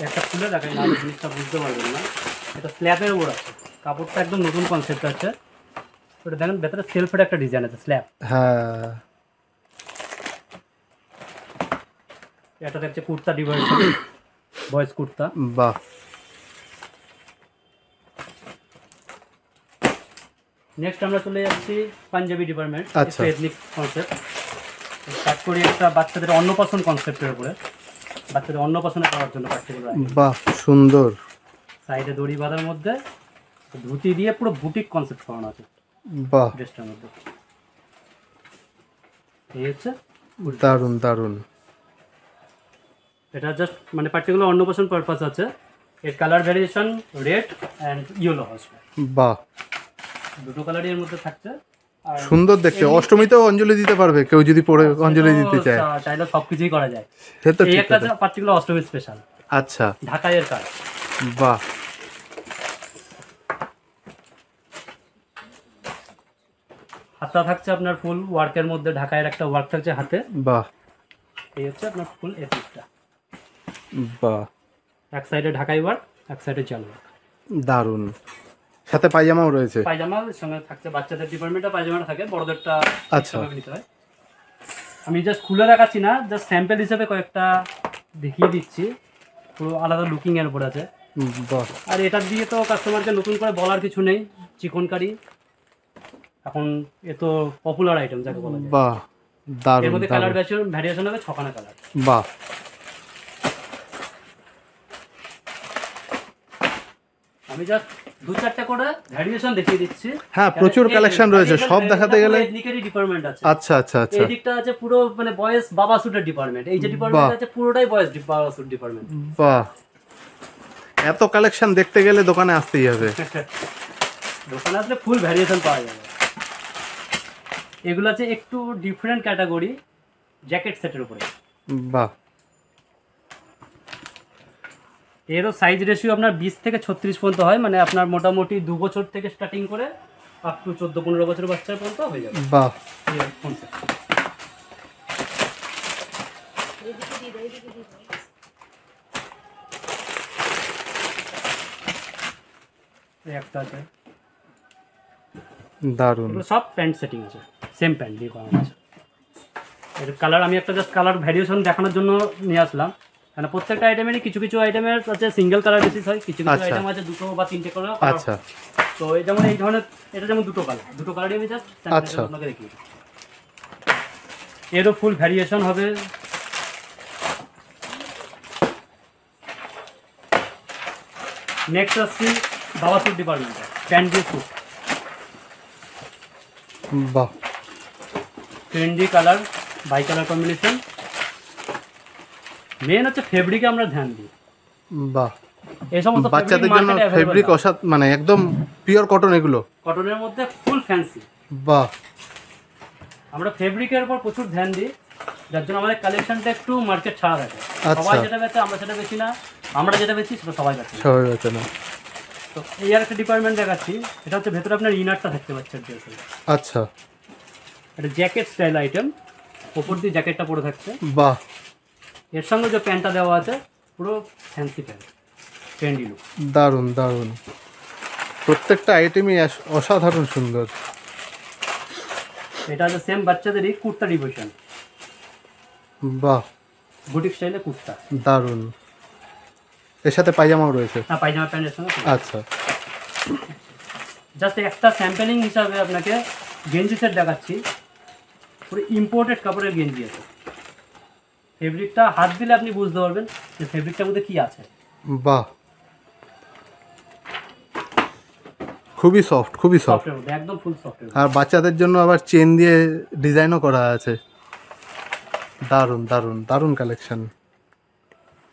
একটা খুলে দেখাই, না জিনিসটা বুঝতে পারবেন না। এটা স্ল্যাবের উপর আছে, কাপড়টা একদম নতুন কনসেপ্ট আছে। ওটা দেখেন ভেতরে সেলফের একটা ডিজাইন আছে, স্ল্যাব। হ্যাঁ, এটা দেখছে কুর্তা ডিভাইস, বয়েজ কুর্তা। বাহ। নেক্সট আমরা চলে যাচ্ছি পাঞ্জাবি ডিপার্টমেন্ট। আচ্ছা। Ethnic concept. স্টার্ট করি একটা বাচ্চাদের অন্নপ্রাশন কনসেপ্টের উপরে। বাচ্চাদের অন্নপ্রাশনে করার জন্য পার্টিকুলার বাহ, সুন্দর। সাইডে দড়ি বাঁধার মধ্যে ধুতি দিয়ে পুরো বুটিক কনসেপ্ট করানো আছে বাহ, ড্রেসটার মধ্যে। এই হচ্ছে দারুণ দারুণ। এটা জাস্ট মানে পার্টিকুলার অন্নপ্রাশন পারপাস আছে। এর colour variation red and yellow আসবে, বাহ, দুটো কালারই এর মধ্যে থাকছে। আর সুন্দর দেখতে। অষ্টমীতেও অঞ্জলি দিতে পারবে কেউ যদি পরে অঞ্জলি দিতে চায়। চাইলে সবকিছুই করা যায়। সে তো এই ঠিক একটা কথা। পার্টিকুলার অষ্টমী স্পেশাল আচ্ছা, ঢাকাইয়ের কাজ। বাহ, হাতটা থাকছে আপনার ফুল ওয়ার্কের মধ্যে, ঢাকাইয়ের একটা ওয়ার্ক থাকছে হাতে। বাহ, এই হচ্ছে আপনার ফুল এথনিকটা। বাহ, এক সাইডে ঢাকাই ওয়ার্ক, এক সাইডে জাল ওয়ার্ক। দারুণ। সাথে পায়জামাও রয়েছে। পায়জামার সঙ্গে থাকছে, বাচ্চাদের ডিপার্টমেন্টে পায়জামাটা থাকে, বড়দেরটা আচ্ছা। হিসাবে নিতে হয়। আমি জাস্ট খুলে দেখাচ্ছি না, জাস্ট স্যাম্পল হিসেবে কয়েকটা দেখিয়ে দিচ্ছি। পুরো আলাদা লুকিং এর উপর আছে। বাহ, আর এটার দিয়ে তো কাস্টমারকে নতুন করে বলার কিছু নেই, চিকনকারি এখন এ তো পপুলার আইটেম যাকে বলা যায়। বাহ, এর দারুণ মধ্যে কালার দারুণ। ভ্যারিয়েশন হবে 6খানা কালার। বাহ, আমি জাস্ট 2-4টা করে ভ্যারিয়েশন দেখিয়ে দিচ্ছি। হ্যাঁ, প্রচুর কালেকশন রয়েছে, সব দেখাতে গেলে। এথনিকেরই ডিপার্টমেন্ট আছে। আচ্ছা আচ্ছা আচ্ছা, এই দিকটা আছে পুরো মানে বয়েজ বাবা স্যুটের ডিপার্টমেন্ট। এই যে ডিপার্টমেন্ট আছে পুরোটাই বয়েজ বাবা স্যুট ডিপার্টমেন্ট। বাহ। এত কালেকশন দেখতে গেলে দোকানে আসতেই হবে। দোকানে আসলে ফুল ভ্যারিয়েশন পাওয়া যাবে। এগুলো আছে একটু ডিফারেন্ট ক্যাটাগরি, জ্যাকেট সেটের উপরে। বাহ, এরও সাইজ রেশিও আপনার 20 থেকে 36 পর্যন্ত হয়, মানে আপনার মোটামুটি 2 বছর থেকে স্টার্টিং করে আপ টু 14-15 বছর বাচ্চার পর্যন্ত হয়ে যাবে। বাহ, এই concept। এই একটা আছে, দারুণ। এগুলো সব প্যান্ট সেটিং আছে, সেম প্যান্ট দিয়ে করা আছে। এর কালার আমি একটা জাস্ট কালার ভ্যারিয়েশন দেখানোর জন্য নিয়ে আসলাম, মানে প্রত্যেকটা আইটেমেরই কিছু কিছু আইটেমের আছে সিঙ্গেল কালার বেসিস হয়, কিছু কিছু আচ্ছা। আইটেম আছে 2 বা 3টে কালার। আচ্ছা তো এই যেমন এই ধরনের, এটা যেমন 2টো কালারই আমি জাস্ট আচ্ছা। আপনাকে দেখিয়ে দিই। এরও ফুল ভ্যারিয়েশন হবে। নেক্সট আসছি বাবা স্যুট ডিপার্টমেন্টে, প্যান্ট দিয়ে স্যুট, বাহ, trendy colour, bi colour combination. Main হচ্ছে ফেব্রিকে আমরা ধ্যান দিই। বাহ। এই সমস্ত বাচ্চাদের জন্য ফেব্রিক মানে একদম পিওর কটন, এগুলো কটনের মধ্যে ফুল ফ্যান্সি। বাহ, আমরা ফেব্রিকের উপর প্রচুর ধ্যান দিই, যার জন্য আমাদের কালেকশনটা একটু মার্কেট ছাড়া থাকে। আচ্ছা। সবাই যেটা বেচে আমরা সেটা বেচি না, আমরা যেটা বেচি সেটা সবাই বেচে। সবাই বেচে না। তো এই আর একটা ডিপার্টমেন্ট দেখাচ্ছি, এটা হচ্ছে ভেতরে আপনার ইনারটা থাকতে পারছে ড্রেসের। আচ্ছা, এটা জ্যাকেট স্টাইল আইটেম, ওপর দিয়ে জ্যাকেটটা পরে থাকছে। বাহ, এর সঙ্গে যে প্যান্টটা দেওয়া আছে পুরো ফ্যান্সি প্যান্ট, ট্রেন্ডি লুক। দারুণ দারুণ, প্রত্যেকটা আইটেমই অসাধারণ সুন্দর। এটা হচ্ছে সেম বাচ্চাদেরই কুর্তা ডিভিশন, বাহ, বুটিক স্টাইলে কুর্তা। দারুণ। এর সাথে পায়জামাও রয়েছে। হ্যাঁ, পায়জামা প্যান্টের সঙ্গে। আচ্ছা, জাস্ট একটা স্যাম্পলিং হিসাবে আপনাকে গেঞ্জি সেট দেখাচ্ছি, পুরো ইম্পোর্টেড কাপড়ের গেঞ্জি আছে। ফেব্রিকটা হাত দিলে আপনি বুঝতে পারবেন যে ফেব্রিকটার মধ্যে কি আছে। বাহ, খুবই সফট, খুবই সফট। সফটের মধ্যে, একদম ফুল সফটের মধ্যে। আর বাচ্চাদের জন্য আবার চেন দিয়ে ডিজাইনও করা আছে। দারুণ দারুণ দারুণ কালেকশন।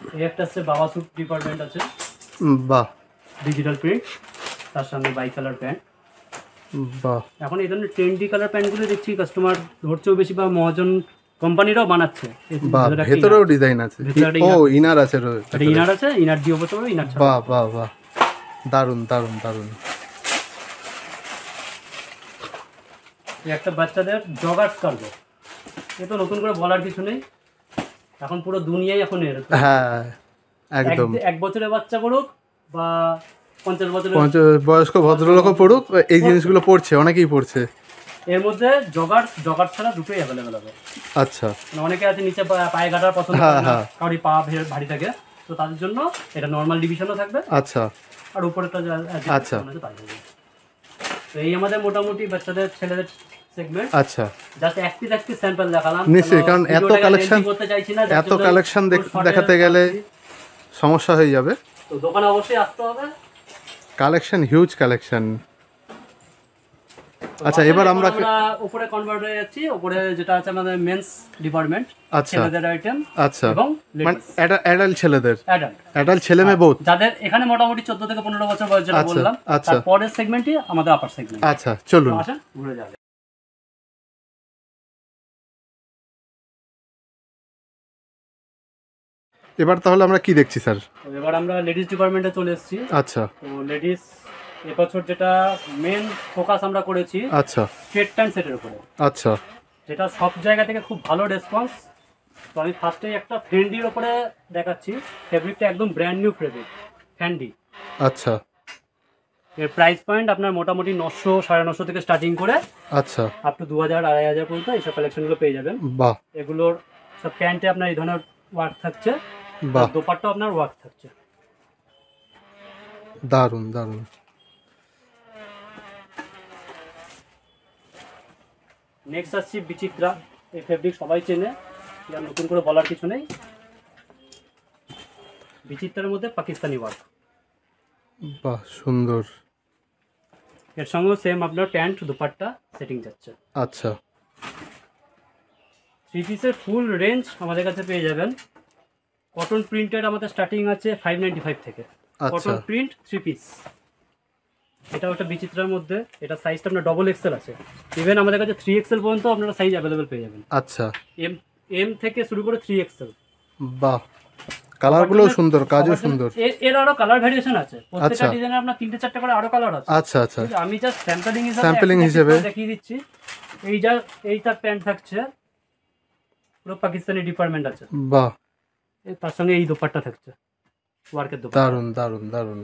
এই একটা আছে বাবা স্যুট ডিপার্টমেন্ট আছে, বাহ, ডিজিটাল প্রিন্ট, তার সঙ্গে বাই কালার প্যান্ট। বাহ, এখন এই ধরনের ট্রেন্ডি কালার প্যান্টগুলো দেখছি কাস্টমার ধরছেও বেশি, বা মহাজন কোম্পানিরাও বানাচ্ছে। বাহ, ভেতরেও ডিজাইন আছে। ভেতরে একটা ও, ইনার আছে রয়েছে। এটা ইনার আছে, ইনার দিয়ে বলতে পারবো, ইনার ছাড়া। বাহ বাহ বাহ, দারুণ দারুণ দারুণ। এই একটা বাচ্চাদের জগার্স কার্গো, এ তো নতুন করে বলার কিছু নেই, এখন পুরো দুনিয়ায় এখন এর। হ্যাঁ, একদম। এক বছরের বাচ্চা করুক বা 50 বছরের, বয়স্ক ভদ্রলোকও পড়ুক, এই জিনিসগুলো পড়ছে, অনেকেই পড়ছে। এর মধ্যে জগার্স ছাড়া দুটোই অ্যাভেলেবেল হবে। আচ্ছা, মানে অনেকে আছে নিচে পায়ে গাটার পছন্দ হ্যাঁ, করে না, হ্যাঁ। কারোর পা ভারী থাকে, তো তাদের জন্য এটা নর্মাল ডিভিশনও থাকবে। আচ্ছা আর উপরেরটা আচ্ছা। তাই থাকবে। তো এই আমাদের মোটামুটি বাচ্চাদের ছেলেদের সেগমেন্ট। আচ্ছা, জাস্ট একটি স্যাম্পল দেখালাম, নিশ্চয়ই, কারণ এত ভিডিওটাকে কালেকশন, lengthy করতে চাইছি না, যার এত জন্য কালেকশন খুব short এ দেখাতে গেলে দেখাচ্ছি। সমস্যা হয়ে যাবে। তো দোকানে অবশ্যই আসতে হবে, কালেকশন, হিউজ কালেকশন। আচ্ছা, এবার আমরা উপরে কনভার্ট হয়ে যাচ্ছি। উপরে যেটা আছে আমাদের মেন্স ডিপার্টমেন্ট, আচ্ছা। ছেলেদের আইটেম আচ্ছা, এবং মানে অ্যাডাল্ট ছেলেদের, অ্যাডাল্ট। অ্যাডাল্ট ছেলে মেয়ে বোথ। যাদের এখানে মোটামুটি 14 থেকে 15 বছর বয়স, যেটা আচ্ছা, বললাম, আচ্ছা। তারপরের সেগমেন্টই আমাদের আপার সেগমেন্ট। আচ্ছা, চলুন। আসেন ঘুরে যাবে। এবার তাহলে আমরা কি দেখছি স্যার? তো এবার আমরা লেডিস ডিপার্টমেন্টে চলে এসেছি। আচ্ছা তো লেডিস এবছর যেটা মেন ফোকাস আমরা করেছি আচ্ছা স্ট্রেট প্যান্ট সেটের উপরে, আচ্ছা যেটা সব জায়গা থেকে খুব ভালো রেসপন্স। তো আমি ফার্স্টেই একটা ফ্যান্ডির ওপরে দেখাচ্ছি, ফেব্রিকটা একদম ব্র্যান্ড নিউ ফেব্রিক, ফ্যান্ডি। আচ্ছা এর প্রাইস পয়েন্ট আপনার মোটামুটি 900 950 থেকে স্টার্টিং করে আচ্ছা, আপ টু 2000 2500 পর্যন্ত এইসব কালেকশনগুলো পেয়ে যাবেন। বাহ এগুলোর সব প্যান্টে আপনার এই ধরনের ওয়ার্ক থাকছে, বাহ, দোপাট্টাও আপনার ওয়ার্ক থাকছে। দারুণ দারুণ। নেক্সট আসছি বিচিত্রা। এই ফেব্রিক সবাই চেনে, আর নতুন করে বলার কিছু নেই। বিচিত্রার মধ্যে পাকিস্তানি ওয়ার্ক, বাহ সুন্দর। এর সঙ্গেও সেম আপনার প্যান্ট দুপাট্টা সেটিং যাচ্ছে। আচ্ছা থ্রি পিসের ফুল রেঞ্জ আমাদের কাছে পেয়ে যাবেন। কটন প্রিন্টেড আমাদের স্টার্টিং আছে 595 থেকে, আচ্ছা। Cotton print three piece. এটা একটা বিচিত্রার মধ্যে, এটা সাইজটা আপনার ডবল এক্সেল আছে, ইভেন আমাদের কাছে 3XL পর্যন্ত আপনারা সাইজ অ্যাভেলেবেল পেয়ে যাবেন। আচ্ছা এম থেকে শুরু করে 3XL। বাহ, কালারগুলো সুন্দর, কাজও সুন্দর। এর আরো কালার ভ্যারিয়েশন আছে, প্রত্যেকটা আচ্ছা। ডিজাইনে আপনার 3-4টা করে আরো কালার আছে। আচ্ছা আচ্ছা, কিন্তু আমি জাস্ট স্যাম্পলিং Sampling হিসেবে দেখিয়ে দিচ্ছি। এই তার প্যান্ট থাকছে, পুরো পাকিস্তানি ডিপার্টমেন্ট আছে। বাহ, তার সঙ্গে এই দোপাট্টা থাকছে, ওয়ার্কের দোপাট্টা। দারুন দারুন দারুন।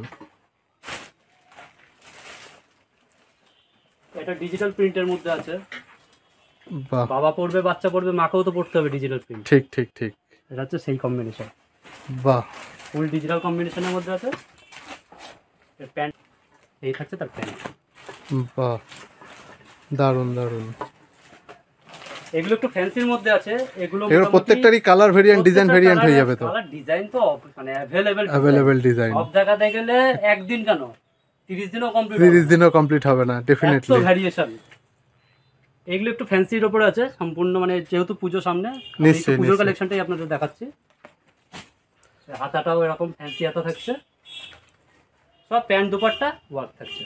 এটা ডিজিটাল প্রিন্টের মধ্যে আছে। বাহ, বাবা পড়বে, বাচ্চা পড়বে, মাকেও তো পড়তে হবে ডিজিটাল প্রিন্ট। ঠিক ঠিক ঠিক। এটা হচ্ছে সেই কম্বিনেশন, বাহ, ফুল ডিজিটাল কম্বিনেশনের মধ্যে আছে। এর প্যান্ট এই থাকছে, তার প্যান্ট। বাহ, দারুন দারুন। এগুলো একটু ফ্যান্সির মধ্যে আছে। এগুলো প্রত্যেকটারই কালার ভেরিয়েন্ট, ডিজাইন ভেরিয়েন্ট হয়ে যাবে তো? কালার ডিজাইন তো মানে অ্যাভেলেবেল ডিজাইন। সব দেখাতে গেলে একদিন কেন 30 দিনও কমপ্লিট 30 দিনও কমপ্লিট হবে না, ডেফিনেটলি। এত ভ্যারিয়েশন। এগুলো একটু ফ্যান্সির উপরে আছে সম্পূর্ণ, মানে যেহেতু পুজো সামনে, নিশ্চয়ই পুজোর নিশ্চয়ই। কালেকশনটাই আপনাদের দেখাচ্ছি। হাতাটাও এরকম ফ্যান্সি হাতা থাকছে, সব প্যান্ট দুপাট্টা ওয়ার্ক থাকছে।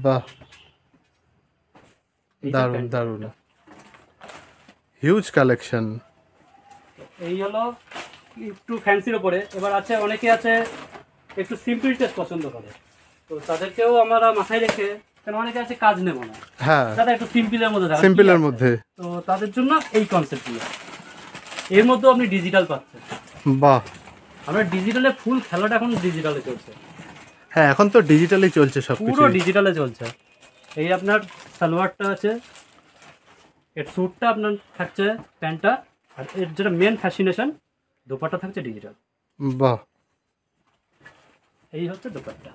বাহ, এই যে দারুন প্যান্ট দারুন, দুপাট্টা। Huge collection. এই হলো একটু ফ্যান্সির উপরে। এবার আছে অনেকে আছে একটু সিম্পল টেস্ট পছন্দ করে, তো তাদেরকেও আমরা মাথায় রেখে, কারণ অনেকে আছে কাজ নেব না, হ্যাঁ, তারা একটু সিম্পলের মধ্যে দেখায়, সিম্পলের কি আছে? মধ্যে। তো তাদের জন্য এই কনসেপ্টগুলো। এর মধ্যেও আপনি ডিজিটাল পাচ্ছেন। বাহ, আমরা ডিজিটালে ফুল খেলাটা এখন ডিজিটালে চলছে, হ্যাঁ এখন তো ডিজিটালি চলছে সব কিছু। পুরো ডিজিটালে চলছে। এই আপনার সালোয়ারটা আছে, এর স্যুটটা আপনার থাকছে, প্যান্টটা, আর এর যেটা মেন ফ্যাশিনেশন দোপাট্টা থাকছে ডিজিটাল। বাহ, এই হচ্ছে দোপাট্টা।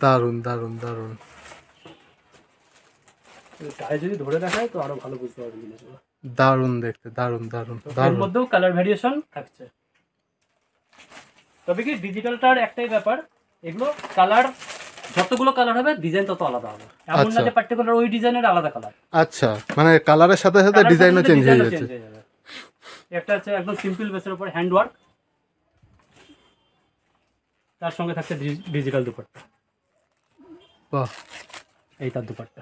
দারুন দারুন দারুন। গায়ে যদি ধরে দেখায় তো আরো ভালো বুঝতে পারবেন জিনিসগুলো। দারুন দেখতে, দারুন দারুন এর দারুন। মধ্যেও কালার ভ্যারিয়েশন থাকছে। তবে কি ডিজিটালটার একটাই ব্যাপার, এগুলো কালার যতগুলো কালার হবে ডিজাইন তত আলাদা হবে। এমন না আচ্ছা। যে পার্টিকুলার ওই ডিজাইনের আলাদা কালার। আচ্ছা, মানে কালারের সাথে সাথে ডিজাইনও চেঞ্জ হয়ে যাচ্ছে। একটা আছে একদম সিম্পল বেসের উপর হ্যান্ড ওয়ার্ক, তার সঙ্গে থাকছে ডিজিটাল দুপাট্টা। বাহ, এই তার দুপাট্টা।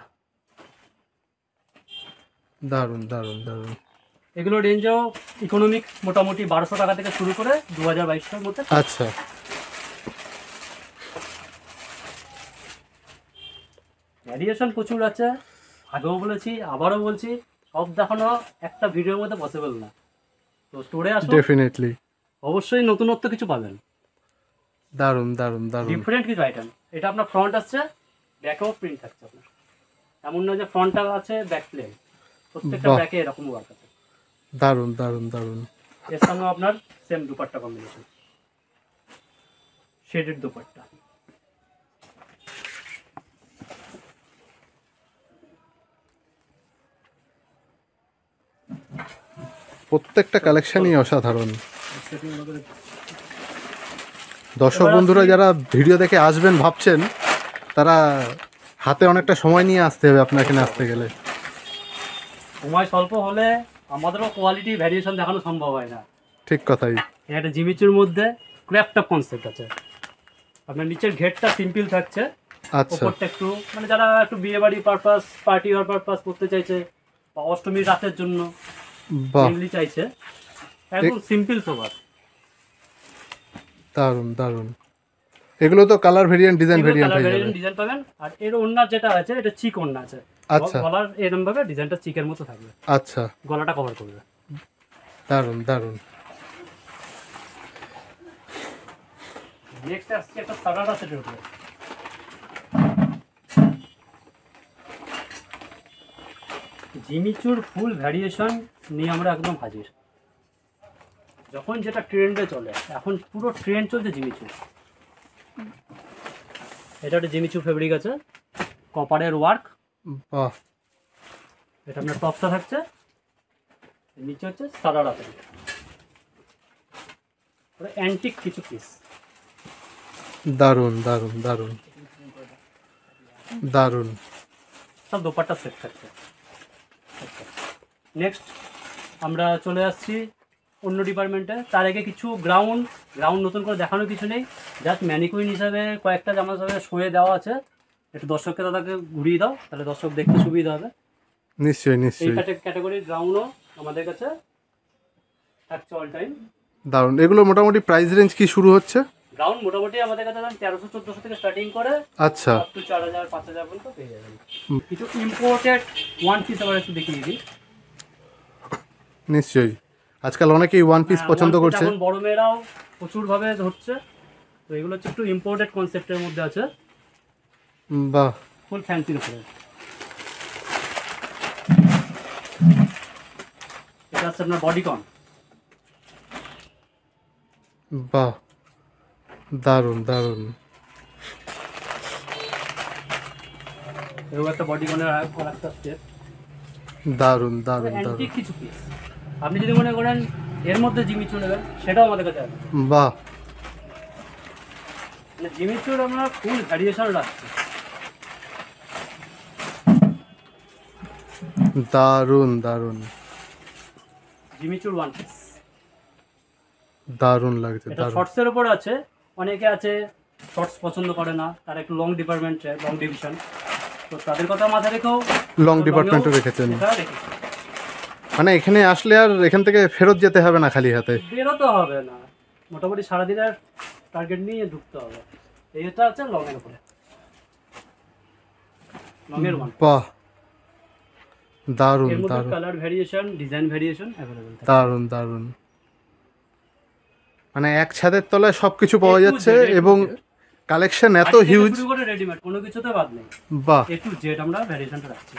দারুন দারুন দারুন। এগুলো রেঞ্জও ইকোনমিক, মোটামুটি 1200 টাকা থেকে শুরু করে 2022-এর মধ্যে। আচ্ছা, ভ্যারিয়েশন প্রচুর আছে। আগেও বলেছি, আবারও বলছি, সব দেখানো একটা ভিডিওর মধ্যে পসিবল না। তো স্টোরে আসুন, ডেফিনেটলি। অবশ্যই নতুনত্ব কিছু পাবেন, দারুন দারুন দারুন। ডিফারেন্ট কিছু আইটেম। এটা আপনার ফ্রন্ট আসছে, ব্যাকেও প্রিন্ট থাকছে আপনার। এমন না যে ফ্রন্টটা আছে ব্যাক প্লেন, প্রত্যেকটা বাহ। ব্যাকে এরকম ওয়ার্ক আছে। দারুন দারুন দারুন। এর সঙ্গে আপনার same dupatta combination, shaded dupatta. প্রত্যেকটা কালেকশনই অসাধারণ। দর্শক বন্ধুরা যারা ভিডিও দেখে আসবেন ভাবছেন, তারা হাতে অনেকটা সময় নিয়ে আসতে হবে আপনার এখানে আসতে গেলে। সময় স্বল্প হলে আমাদেরও কোয়ালিটি ভ্যারিয়েশন দেখানো সম্ভব হয় না। ঠিক কথাই। একটা জিমিচুর মধ্যে ক্র্যাফট কনসেপ্ট আছে। আপনার নিচের ঘেরটা সিম্পল থাকছে, আচ্ছা, উপরটা একটু মানে যারা একটু বিয়ে বাড়ি পারপাস, পার্টি ওয়ার পারপাস করতে চাইছে, বা অষ্টমীর রাতের জন্য বাহ, মেনলি চাইছে, একদম সিম্পল সোবার। দারুন দারুন। এগুলো তো কালার ভেরিয়েন্ট, ডিজাইন ভেরিয়েন্ট হয়ে যাবে। ডিজাইন পাবেন। আর এর ওড়না যেটা আছে, এটা চিক ওড়না আছে। আচ্ছা। গলার এরকম ভাবে ডিজাইনটা চিকের মতো থাকবে, আচ্ছা, গলাটা কভার করবে। দারুন দারুন। নেক্সট আসছে একটা সাদার আছে এর উপরে। জিমিচুর ফুল ভ্যারিয়েশন নিয়ে আমরা একদম হাজির। যখন যেটা ট্রেন্ডে চলে, এখন পুরো ট্রেন্ড চলছে জিমিচু। এটা একটা জিমিচু ফেব্রিক আছে, কপারের ওয়ার্ক। বাহ, এটা আপনার টপটা থাকছে, নিচে হচ্ছে সাদা রাতে অ্যান্টিক কিছু পিস। দারুন দারুন দারুন দারুন। সব দোপাট্টা সেট থাকছে। নেক্সট আমরা চলে আসছি অন্য ডিপার্টমেন্টে। তার আগে কিছু গ্রাউন্ড নতুন করে দেখানোর কিছু নেই, জাস্ট ম্যানিকুইন হিসাবে কয়েকটা জামা হিসাবে শোয়ে দেওয়া আছে। একটু দর্শককে তাদেরকে ঘুরিয়ে দাও, তাহলে দর্শক দেখতে সুবিধা হবে। নিশ্চয়ই এই নিশ্চয়ই। ক্যাটাগরির গ্রাউন্ডও আমাদের কাছে থাকছে অল টাইম। দারুণ। এগুলো মোটামুটি প্রাইস রেঞ্জ কি শুরু হচ্ছে? গ্রাউন্ড মোটামুটি আমাদের কাছে 1300-1400 থেকে স্টার্টিং করে আচ্ছা, আপ টু 4000-5000 পর্যন্ত পেয়ে যাবেন। কিছু ইম্পোর্টেড ওয়ান পিস আবার একটু দেখিয়ে দিই। নিশ্চয়ই আজকাল অনেকেই ওয়ান পিস পছন্দ one piece করছে। এখন বড় মেয়েরাও প্রচুরভাবে ধরছে। তো এগুলো হচ্ছে একটু ইম্পোর্টেড কনসেপ্টের মধ্যে আছে, বাহ, ফুল ফ্যান্সির উপরে। এটা হচ্ছে আপনার বডিকন। বাহ, দারুণ দারুণ। এরকম একটা বডিকনের আর একটা স্টেপ। দারুণ দারুণ দারুণ। অ্যান্টিক কিছু পিস আপনি যদি মনে করেন এর মধ্যে জিমিচু নেবেন, সেটাও আমাদের কাছে আছে। বাহ, মানে জিমিচুর আমরা ফুল ভ্যারিয়েশন রাখছি। দারুণ দারুণ জিমিচুর ওয়ান পিস। দারুণ লাগছে, এটা দারুণ। শর্টসের উপর আছে। অনেকে আছে শর্টস পছন্দ করে না, তারা একটু লং ডিপার্টমেন্ট চায়, লং ডিভিশন। তো তাদের কথা মাথায় রেখেও লং ডিপার্টমেন্টও রেখেছেন। এটা রেখেছি। মানে এখানে আসলে আর এখান থেকে ফেরত যেতে হবে না খালি হাতে। বেরোতে হবে না, মোটামুটি সারাদিনের টার্গেট নিয়ে ঢুকতে হবে। এইটা আছে লং এর উপরে, লং এর ওয়ান। বাহ, দারুণ এর মধ্যে দারুণ colour variation, design variation available থাকে। দারুণ দারুণ। মানে এক ছাদের তলায় সবকিছু পাওয়া A to যাচ্ছে Z, A to এবং Z। কালেকশন এত আজকে থেকে হিউজ। শুরু করে রেডিমেড কোনো কিছুতে বাদ নেই। বাহ, A to Z আমরা ভেরিয়েশনটা রাখছি।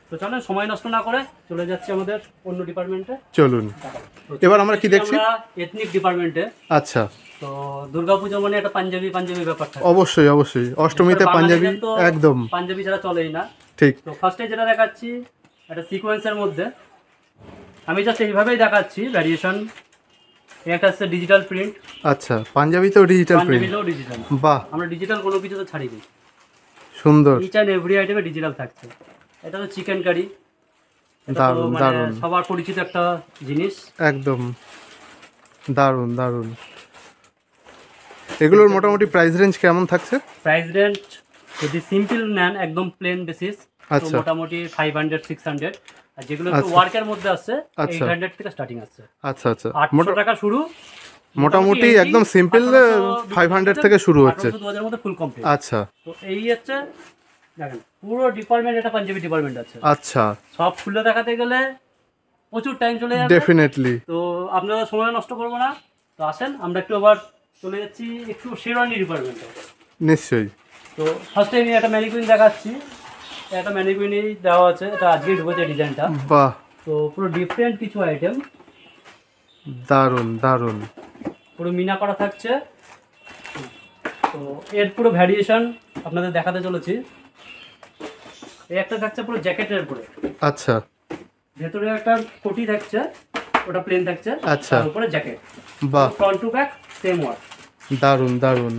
তো চলেন সময় নষ্ট না করে চলে যাচ্ছি আমাদের অন্য ডিপার্টমেন্টে। চলুন এবার আমরা কি দেখছি? আমরা এথনিক ডিপার্টমেন্টে। আচ্ছা, তো দুর্গাপূজা মানে একটা পাঞ্জাবি পাঞ্জাবি ব্যাপার থাকে। অবশ্যই অবশ্যই অষ্টমীতে পাঞ্জাবি বাঙালিদের তো একদম পাঞ্জাবি ছাড়া চলেই না। ঠিক। তো ফার্স্টে যেটা দেখাচ্ছি একটা সিকোয়েন্সের মধ্যে, আমি জাস্ট এইভাবেই দেখাচ্ছি ভ্যারিয়েশন। একটা হচ্ছে ডিজিটাল প্রিন্ট। আচ্ছা, পাঞ্জাবিতেও ডিজিটাল প্রিন্ট। পাঞ্জাবিতেও ডিজিটাল। বাহ, আমরা ডিজিটাল কোনো কিছু তো ছাড়িনি। সুন্দর, ইচ অ্যান্ড এভরি আইটেমে ডিজিটাল থাকছে। এটা তো চিকেন কারি, দারুণ দারুণ, সবার পরিচিত একটা জিনিস। একদম দারুণ দারুণ। এগুলোর মোটামুটি প্রাইস রেঞ্জ কেমন থাকছে? প্রাইস রেঞ্জ যদি সিম্পল নেন একদম প্লেন বেসিস তো আচ্ছা। মোটামুটি 500-600, আর যেগুলো একটু আচ্ছা। ওয়ার্কের মধ্যে আছে আচ্ছা। 800 থেকে স্টার্টিং আছে। আচ্ছা আচ্ছা, 800 টাকা শুরু। মোটামুটি একদম সিম্পল 500 থেকে শুরু হচ্ছে। 2000 মধ্যে ফুল কমপ্লিট। আচ্ছা তো এই হচ্ছে দেখেন পুরো ডিপার্টমেন্ট, এটা পাঞ্জাবি ডিপার্টমেন্ট আছে। আচ্ছা, সব খুলে দেখাতে গেলে প্রচুর টাইম চলে যাবে। ডেফিনেটলি। তো আপনারা সময় নষ্ট করবো না। তো আসেন আমরা একটু আবার চলে যাচ্ছি একটু শেরওয়ানি ডিপার্টমেন্টে। নিশ্চয়ই। তো ফার্স্টে আমি একটা ম্যানিকুইন দেখাচ্ছি। একটা ম্যানিকুইনই দেওয়া আছে, এটা আজকেই ঢুকেছে ডিজাইনটা। বাহ, তো পুরো ডিফারেন্ট কিছু আইটেম, দারুণ দারুণ। পুরো মিনা করা থাকছে। তো এর পুরো ভ্যারিয়েশন আপনাদের দেখাতে চলেছি। এই একটা থাকছে পুরো জ্যাকেটের উপরে, আচ্ছা ভেতরে একটা কোটি থাকছে, ওটা প্লেন থাকছে। আচ্ছা। তার উপরে জ্যাকেট, বাহ, front to back same work. দারুণ দারুণ।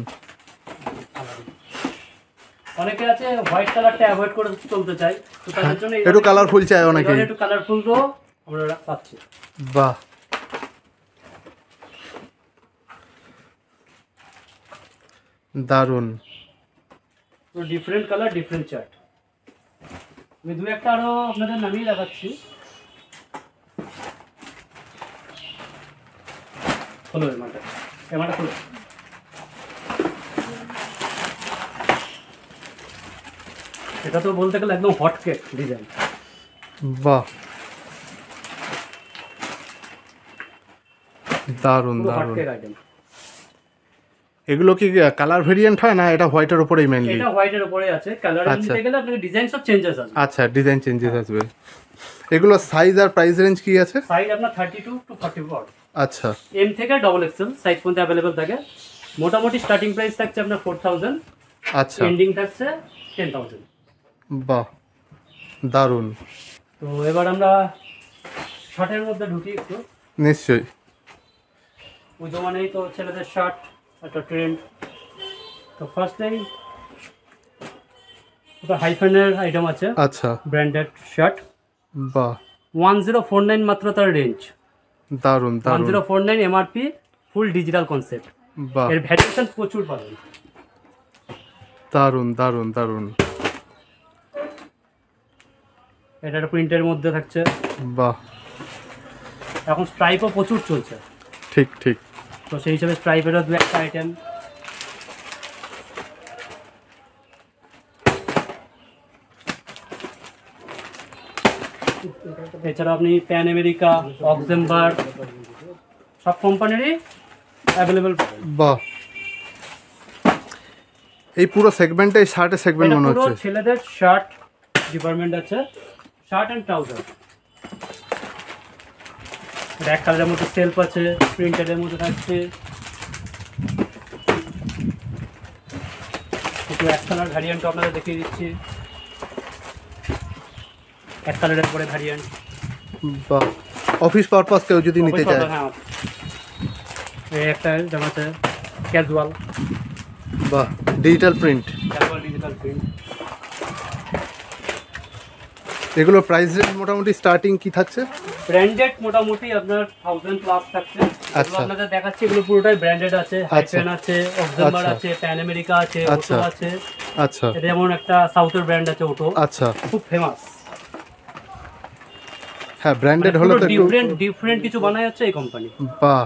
অনেকে আছে হোয়াইট কালারটা অ্যাভয়েড করে চলতে চাই, তো তাদের জন্য একটু কালারফুল চাই অনেকে। একটু কালারফুল তো আমরা পাচ্ছি। বাহ, দারুণ। তো ডিফারেন্ট কালার, ডিফারেন্ট চার্ট। আমি দু একটা আরো আপনাদের নামিয়ে দেখাচ্ছি। খোলো এমাটা খোলো। এটা তো বলতে গেলে একদম হট কেক ডিজাইন। বাহ, দারুণ পুরো হট দারুণ। Cake item. এগুলো কি কালার ভেরিয়েন্ট হয় না এটা হোয়াইটের উপরেই মেইনলি? এটা হোয়াইটের উপরে আছে, কালার আচ্ছা। নিতে গেলে আপনাদের ডিজাইন সব চেঞ্জেস আছে। আচ্ছা, ডিজাইন চেঞ্জেস আসবে। এগুলো সাইজ আর প্রাইস রেঞ্জ কি আছে? সাইজ আপনার 32 to 44, আচ্ছা এম থেকে ডবল এক্সেল সাইজ পর্যন্ত অ্যাভেলেবল থাকে। মোটামুটি স্টার্টিং প্রাইস থাকছে আপনার 4000, আচ্ছা, এন্ডিং থাকছে 10000। বাহ, দারুণ। তো এবার আমরা শার্টের মধ্যে ঢুকি একটু। নিশ্চয়ই। পুজো মানেই তো ছেলেদের শার্ট একটা ট্রেন্ড। তো ফার্স্টেই ওটা হাইফেনের আইটেম আছে, আচ্ছা, ব্র্যান্ডেড শার্ট। বাহ, 1049 মাত্র তার রেঞ্জ। দারুণ দারুণ। 1049 এমআরপি, ফুল ডিজিটাল কনসেপ্ট। বাহ, এর ভ্যারিয়েশন প্রচুর পাবেন। দারুণ দারুণ দারুণ। এটা একটা প্রিন্টের মধ্যে থাকছে। বাহ, এখন স্ট্রাইপও প্রচুর চলছে, ঠিক ঠিক। তো সেই হিসেবে স্ট্রাইপেরও দু একটা আইটেম। এছাড়া আপনি প্যান আমেরিকা, অক্সেমবার্গ সব কোম্পানিরই অ্যাভেলেবেল। বাহ, এই পুরো সেগমেন্টে শার্টের সেগমেন্ট মনে হচ্ছে। ছেলেদের শার্ট ডিপার্টমেন্ট আছে, শার্ট অ্যান্ড ট্রাউজার। ব্যাক কালারের মধ্যে সেলফ আছে, প্রিন্টেডের মধ্যে থাকছে, একটু এক কালার ভ্যারিয়েন্ট আপনাদের দেখিয়ে দিচ্ছি, এক কালারের পরে ভ্যারিয়েন্ট। বাহ, অফিস পারপাস কেউ যদি নিতে চায়। হ্যাঁ, এই একটা যেমন আছে ক্যাজুয়াল। বাহ, digital print. Casual digital print. এগুলো প্রাইস রেঞ্জ মোটামুটি স্টার্টিং কি থাকছে? ব্র্যান্ডেড মোটামুটি আপনার 1000 প্লাস থাকছে। এগুলো আপনাদের দেখাচ্ছি, এগুলো পুরোটাই ব্র্যান্ডেড আছে। হাইফেন আছে, অক্সেমবার্গ আছে, প্যান আমেরিকা আছে, ওটো আছে। আচ্ছা, এটা যেমন একটা সাউথের ব্র্যান্ড আছে ওটো। আচ্ছা, খুব ফেমাস। হ্যাঁ, ব্র্যান্ডেড হলো তো একটু ডিফারেন্ট কিছু বানায় হচ্ছে এই কোম্পানি। বাহ,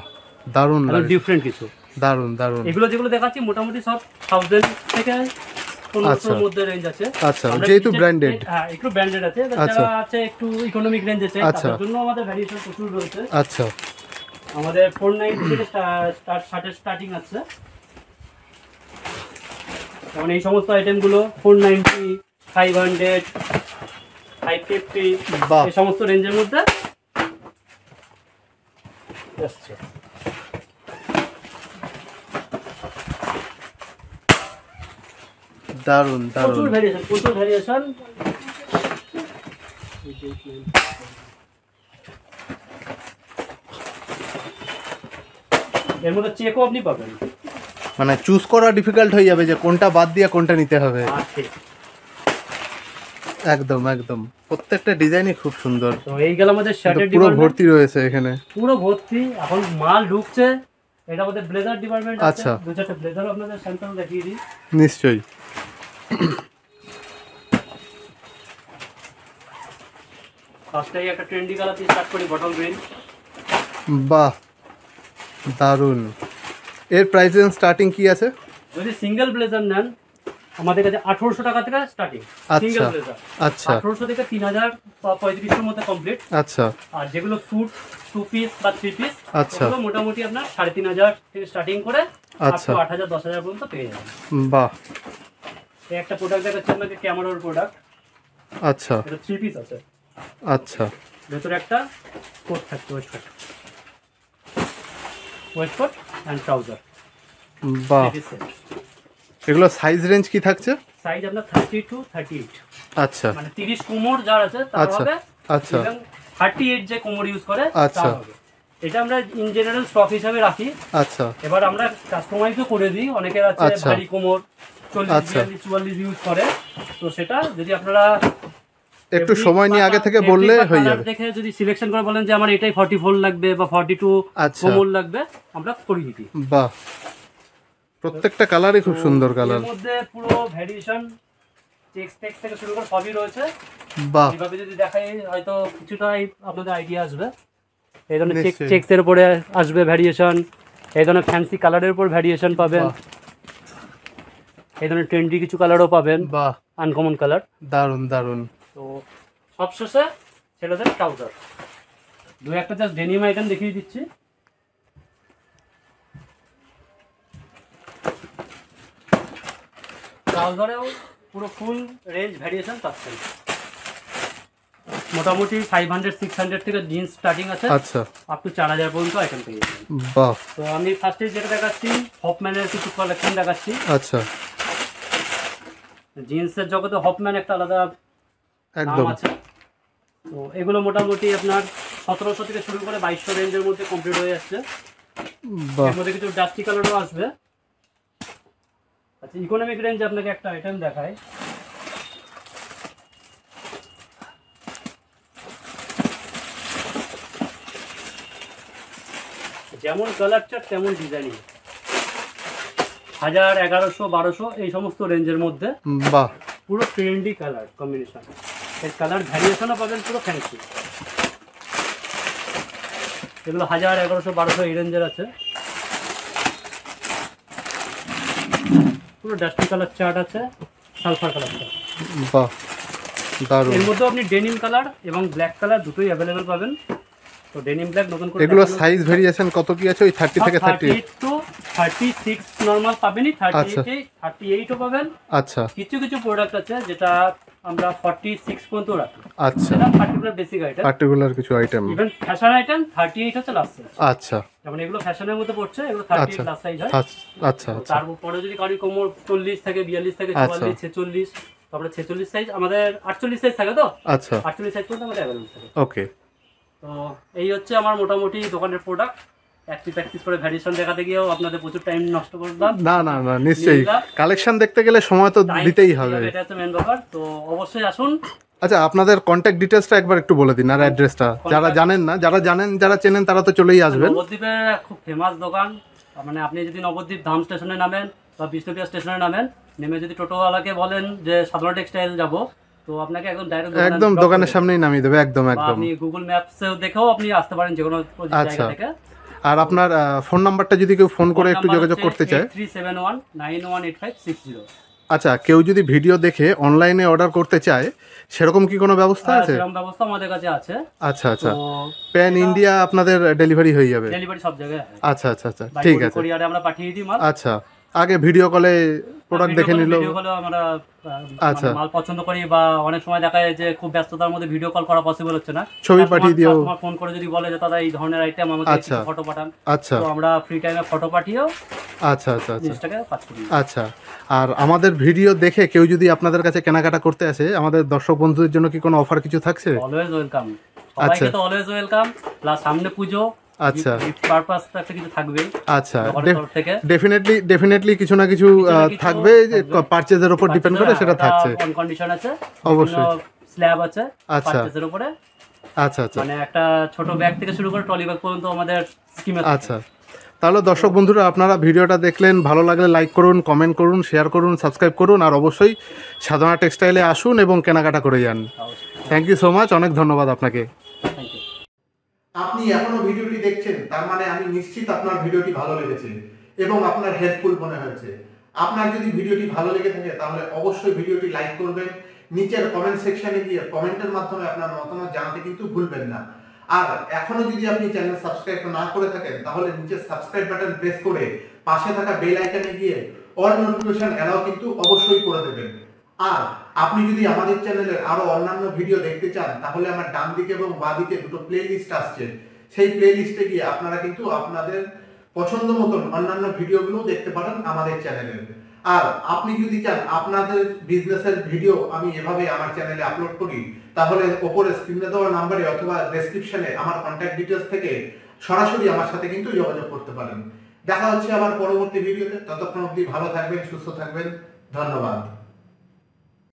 দারুণ লাগে, ডিফারেন্ট কিছু, দারুণ দারুণ। এগুলো যেগুলো দেখাচ্ছি মোটামুটি সব 1000 থেকে 1500 মধ্যে রেঞ্জ আছে। আচ্ছা, যেহেতু ব্র্যান্ডেড। হ্যাঁ, একটু ব্র্যান্ডেড আছে। যারা আছে একটু ইকোনমিক রেঞ্জ আছে, তাদের জন্য আমাদের ভ্যারিয়েশন প্রচুর রয়েছে। আচ্ছা, আমাদের 490 থেকে শার্টের স্টার্টিং আছে। যেমন এই সমস্ত আইটেমগুলো 490, 500, 550 এই সমস্ত রেঞ্জের মধ্যে আসছে। দারুণ দারুণ, প্রচুর ভ্যারিয়েশন। এর মধ্যে চেকও আপনি পাবেন, মানে চুজ করা ডিফিকাল্ট হয়ে যাবে যে কোনটা বাদ দিয়ে কোনটা নিতে হবে। একদম একদম, প্রত্যেকটা ডিজাইনই খুব সুন্দর। তো এই গেল আমাদের শার্টের পুরো ভর্তি রয়েছে এখানে, পুরো ভর্তি। এখন মাল ঢুকছে। এটা আমাদের ব্লেজার ডিপার্টমেন্ট আছে। আচ্ছা, দু চারটা ব্লেজার আপনাদের স্যাম্পল দেখিয়ে দিই। নিশ্চয়ই। ফার্স্টেই একটা ট্রেন্ডি কালার দিয়ে স্টার্ট করি, বটল গ্রিন। বাহ, দারুণ। এর প্রাইস রেঞ্জ স্টার্টিং কি আছে? যদি সিঙ্গেল ব্লেজার নেন আমাদের কাছে 1800 টাকা থেকে স্টার্টিং। সিঙ্গেল ব্লেজার আচ্ছা, 1800 থেকে 3035 এর মধ্যে কমপ্লিট। আচ্ছা, আর যেগুলো স্যুট 2 পিস বা 3 পিস, আচ্ছা, ওগুলো মোটামুটি আপনার 3500 থেকে স্টার্টিং করে আচ্ছা 8000 10000 পর্যন্ত পেয়ে যাবেন। বাহ, এই একটা প্রোডাক্ট দেখাচ্ছি আপনাকে, ক্যামেরার প্রোডাক্ট। আচ্ছা, এটা 3 পিস আছে। আচ্ছা, ভেতরে একটা কোট থাকছে, ওয়েস্টকোট এন্ড ট্রাউজার। বাহ, এগুলো সাইজ রেঞ্জ কি থাকছে? সাইজ আপনার 30 টু 38। আচ্ছা, মানে 30 কোমর যার আছে তার হবে। আচ্ছা, এবং 38 যে কোমর ইউজ করে আচ্ছা, তার হবে। এটা আমরা ইন জেনারেল স্টক হিসাবে রাখি। আচ্ছা, এবার আমরা কাস্টমাইজও করে দিই। অনেকের আছে ভারী কোমর 40 42 44 ইউজ করে, তো সেটা যদি আপনারা একটু সময় নিয়ে আগে থেকে বললে হয়ে যাবে। দেখে যদি সিলেকশন করে বলেন যে আমার এটাই 44 লাগবে বা 42 কোমর লাগবে, আমরা করিয়ে দিই। বাহ, প্রত্যেকটা কালারই খুব সুন্দর কালার। এর মধ্যে পুরো ভ্যারিয়েশন চেক্স টেক্স থেকে শুরু করে সবই রয়েছে। বাহ, এইভাবে যদি দেখাই হয়তো কিছুটা আপনাদের আইডিয়া আসবে। এই ধরনের চেক্স এর উপরে আসবে ভ্যারিয়েশন, এই ধরনের ফ্যান্সি কালারের উপর ভ্যারিয়েশন পাবেন, এই ধরনের ট্রেন্ডি কিছু কালারও পাবেন। বাহ, আনকমন কালার, দারুণ দারুণ। তো সবশেষে ছেলেদের ট্রাউজার দু একটা জাস্ট ডেনিম আইটেম দেখিয়ে দিচ্ছি। ট্রাউজারেও পুরো ফুল রেঞ্জ ভ্যারিয়েশন পাচ্ছেন। মোটামুটি 500 600 থেকে জিন্স স্টার্টিং আছে। আচ্ছা, আপ টু 4000 পর্যন্ত আইটেম পেয়ে যাবেন। বাহ, তো আমি ফার্স্টে যেটা দেখাচ্ছি হপম্যানের কিছু কালেকশন দেখাচ্ছি। আচ্ছা, জিন্সের জগতে হপম্যান একটা আলাদা একদম আছে। তো এগুলো মোটামুটি আপনার 1700 থেকে শুরু করে 2200 রেঞ্জের মধ্যে কমপ্লিট হয়ে যাচ্ছে। বাহ, এর মধ্যে কিছু ডাস্টি কালারও আসবে। আচ্ছা, ইকোনমিক রেঞ্জে আপনাকে একটা আইটেম দেখায়। যেমন কালার চার্ট তেমন ডিজাইনিং, 1000 1100 1200 এই সমস্ত রেঞ্জের মধ্যে। বাহ, পুরো ট্রেন্ডি কালার কম্বিনেশন। এর কালার ভ্যারিয়েশনও পাবেন পুরো ফ্যান্সি। এগুলো 1000, 1100, 1200 এই রেঞ্জের আছে। পুরো ডাস্টি কালার চার্ট আছে, সালফার কালারটা। বাহ, দারুণ। এর মধ্যে আপনি ডেনিম কালার এবং ব্ল্যাক কালার দুটোই অ্যাভেলেবেল পাবেন। তো ডেনিম ব্ল্যাক নতুন করে এগুলো সাইজ ভেরিয়েশন কত কি আছে? ওই 30 থেকে 38 টু 36 নরমাল পাবেনই, 38 ও পাবেন। আচ্ছা কিছু কিছু প্রোডাক্ট আছে যেটা আমরা 46 পর্যন্ত রাখি। আচ্ছা, এটা পার্টিকুলার বেসিক আইটেম, পার্টিকুলার কিছু আইটেম। ইভেন ফ্যাশন আইটেম 38 হচ্ছে লাস্ট সাইজ। আচ্ছা, যেমন এগুলো ফ্যাশনের মধ্যে পড়ছে, এগুলো 38 লাস্ট সাইজ হয়। আচ্ছা আচ্ছা। তারপরে যদি কারি কোমর 40 থেকে 42 থেকে 44, 46, তারপরে 46 সাইজ, আমাদের 48 সাইজ থাকে। তো আচ্ছা, 48 সাইজ পর্যন্ত আমাদের অ্যাভেলেবল থাকে। ওকে। তো এই হচ্ছে আমার মোটামুটি দোকানের প্রোডাক্ট। প্র্যাকটিস করে ভ্যারিয়েশন দেখাতে গিয়েও আপনাদের প্রচুর টাইম নষ্ট করলাম। না না না, নিশ্চয়ই কালেকশন দেখতে গেলে সময় তো দিতেই হবে, এটা হচ্ছে মেন ব্যাপার। তো অবশ্যই আসুন। আচ্ছা, আপনাদের কন্ট্যাক্ট ডিটেইলসটা একবার একটু বলে দিন, আর অ্যাড্রেসটা। যারা জানেন না, যারা চেনেন তারা তো চলেই আসবেন। নবদ্বীপের খুব ফেমাস দোকান। মানে আপনি যদি নবদ্বীপ ধাম স্টেশনে নামেন বা বিষ্ণুপ্রিয়া স্টেশনে নামেন, নেমে যদি টোটোওয়ালাকে বলেন যে সাধনা টেক্সটাইল যাব, তো আপনাকে একদম ডাইরেক্ট একদম দোকানের সামনেই নামিয়ে দেবে। একদম একদম। আপনি গুগল ম্যাপসেও দেখেও আপনি আসতে পারেন যে কোনো জায়গা থেকে। আর আপনার ফোন নাম্বারটা যদি কেউ ফোন করে একটু যোগাযোগ করতে চায়? 371918560। আচ্ছা, কেউ যদি ভিডিও দেখে অনলাইনে অর্ডার করতে চায়, সেরকম কি কোনো ব্যবস্থা আছে? সেরকম ব্যবস্থা আমাদের কাছে আছে। আচ্ছা আচ্ছা, প্যান ইন্ডিয়া আপনাদের ডেলিভারি হয়ে যাবে? ডেলিভারি সব জায়গায় হয়। আচ্ছা আচ্ছা আচ্ছা, ঠিক আছে। কুরিয়ারে আমরা পাঠিয়ে দিই মাল। আচ্ছা, আগে ভিডিও কলে প্রোডাক্ট দেখে নিল। ভিডিও কলে আমরা আচ্ছা, মাল পছন্দ করি, বা অনেক সময় দেখা যায় যে খুব ব্যস্ততার মধ্যে ভিডিও কল করা পসিবল হচ্ছে না, ছবি পাঠিয়ে দিও। ফোন করে যদি বলে যে দাদা এই ধরনের আইটেম আমাকে ফটো পাঠান, আচ্ছা, তো আমরা ফ্রি টাইমে ফটো পাঠিয়েও আচ্ছা আচ্ছা আচ্ছা জিনিসটাকে পাস করি। আচ্ছা, আর আমাদের ভিডিও দেখে কেউ যদি আপনাদের কাছে কেনাকাটা করতে আসে, আমাদের দর্শক বন্ধুদের জন্য কি কোনো অফার কিছু থাকছে? অলওয়েজ ওয়েলকাম, সবাইকে তো অলওয়েজ ওয়েলকাম। প্লাস সামনে পুজো, আচ্ছা, গিফট পারপাস তো একটা কিছু থাকবেই। আচ্ছা, দোকানের তরফ থেকে ডেফিনেটলি কিছু না কিছু থাকবে, যে পারচেজের উপর ডিপেন্ড করে সেটা থাকছে। অন কন্ডিশন আছে, অবশ্যই স্ল্যাব আছে আচ্ছা পারচেজের উপরে। আচ্ছা আচ্ছা, মানে একটা ছোট ব্যাগ থেকে শুরু করে ট্রলি ব্যাগ পর্যন্ত আমাদের স্কিম আছে। আচ্ছা, তাহলে দর্শক বন্ধুরা, আপনারা ভিডিওটা দেখলেন, ভালো লাগলে লাইক করুন, কমেন্ট করুন, শেয়ার করুন, সাবস্ক্রাইব করুন, আর অবশ্যই সাধনা টেক্সটাইলে আসুন এবং কেনাকাটা করে যান। থ্যাংক ইউ সো মাচ, অনেক ধন্যবাদ আপনাকে। Thank you. আপনি এখনো ভিডিওটি দেখছেন, তার মানে আমি নিশ্চিত আপনার ভিডিওটি ভালো লেগেছে এবং আপনার হেল্পফুল মনে হয়েছে। আপনার যদি ভিডিওটি ভালো লেগে থাকে তাহলে অবশ্যই ভিডিওটি লাইক করবেন। নিচের কমেন্ট সেকশনে গিয়ে কমেন্টের মাধ্যমে আপনার মতামত জানাতে কিন্তু ভুলবেন না। আর এখনো যদি আপনি চ্যানেল সাবস্ক্রাইব না করে থাকেন, তাহলে নিচে সাবস্ক্রাইব বাটন প্রেস করে পাশে থাকা বেল আইকনে গিয়ে অল নোটিফিকেশন এলাও কিন্তু অবশ্যই করে দেবেন। আর আপনি যদি আমাদের চ্যানেলের আরো অন্যান্য ভিডিও দেখতে চান, তাহলে আমার ডান দিকে এবং বাঁ দিকে দুটো প্লে লিস্ট আসছে, সেই প্লে লিস্টে গিয়ে আপনারা কিন্তু আপনাদের পছন্দ মতন অন্যান্য ভিডিওগুলো দেখতে পারেন আমাদের চ্যানেলে। আর আপনি যদি চান আপনাদের বিজনেসের ভিডিও আমি এভাবে আমার চ্যানেলে আপলোড করি, তাহলে ওপরে স্ক্রিনে দেওয়া নাম্বারে অথবা ডেসক্রিপশনে আমার কন্ট্যাক্ট ডিটেইলস থেকে সরাসরি আমার সাথে কিন্তু যোগাযোগ করতে পারেন। দেখা হচ্ছে আবার পরবর্তী ভিডিওতে। ততক্ষণ অবধি ভালো থাকবেন, সুস্থ থাকবেন। ধন্যবাদ।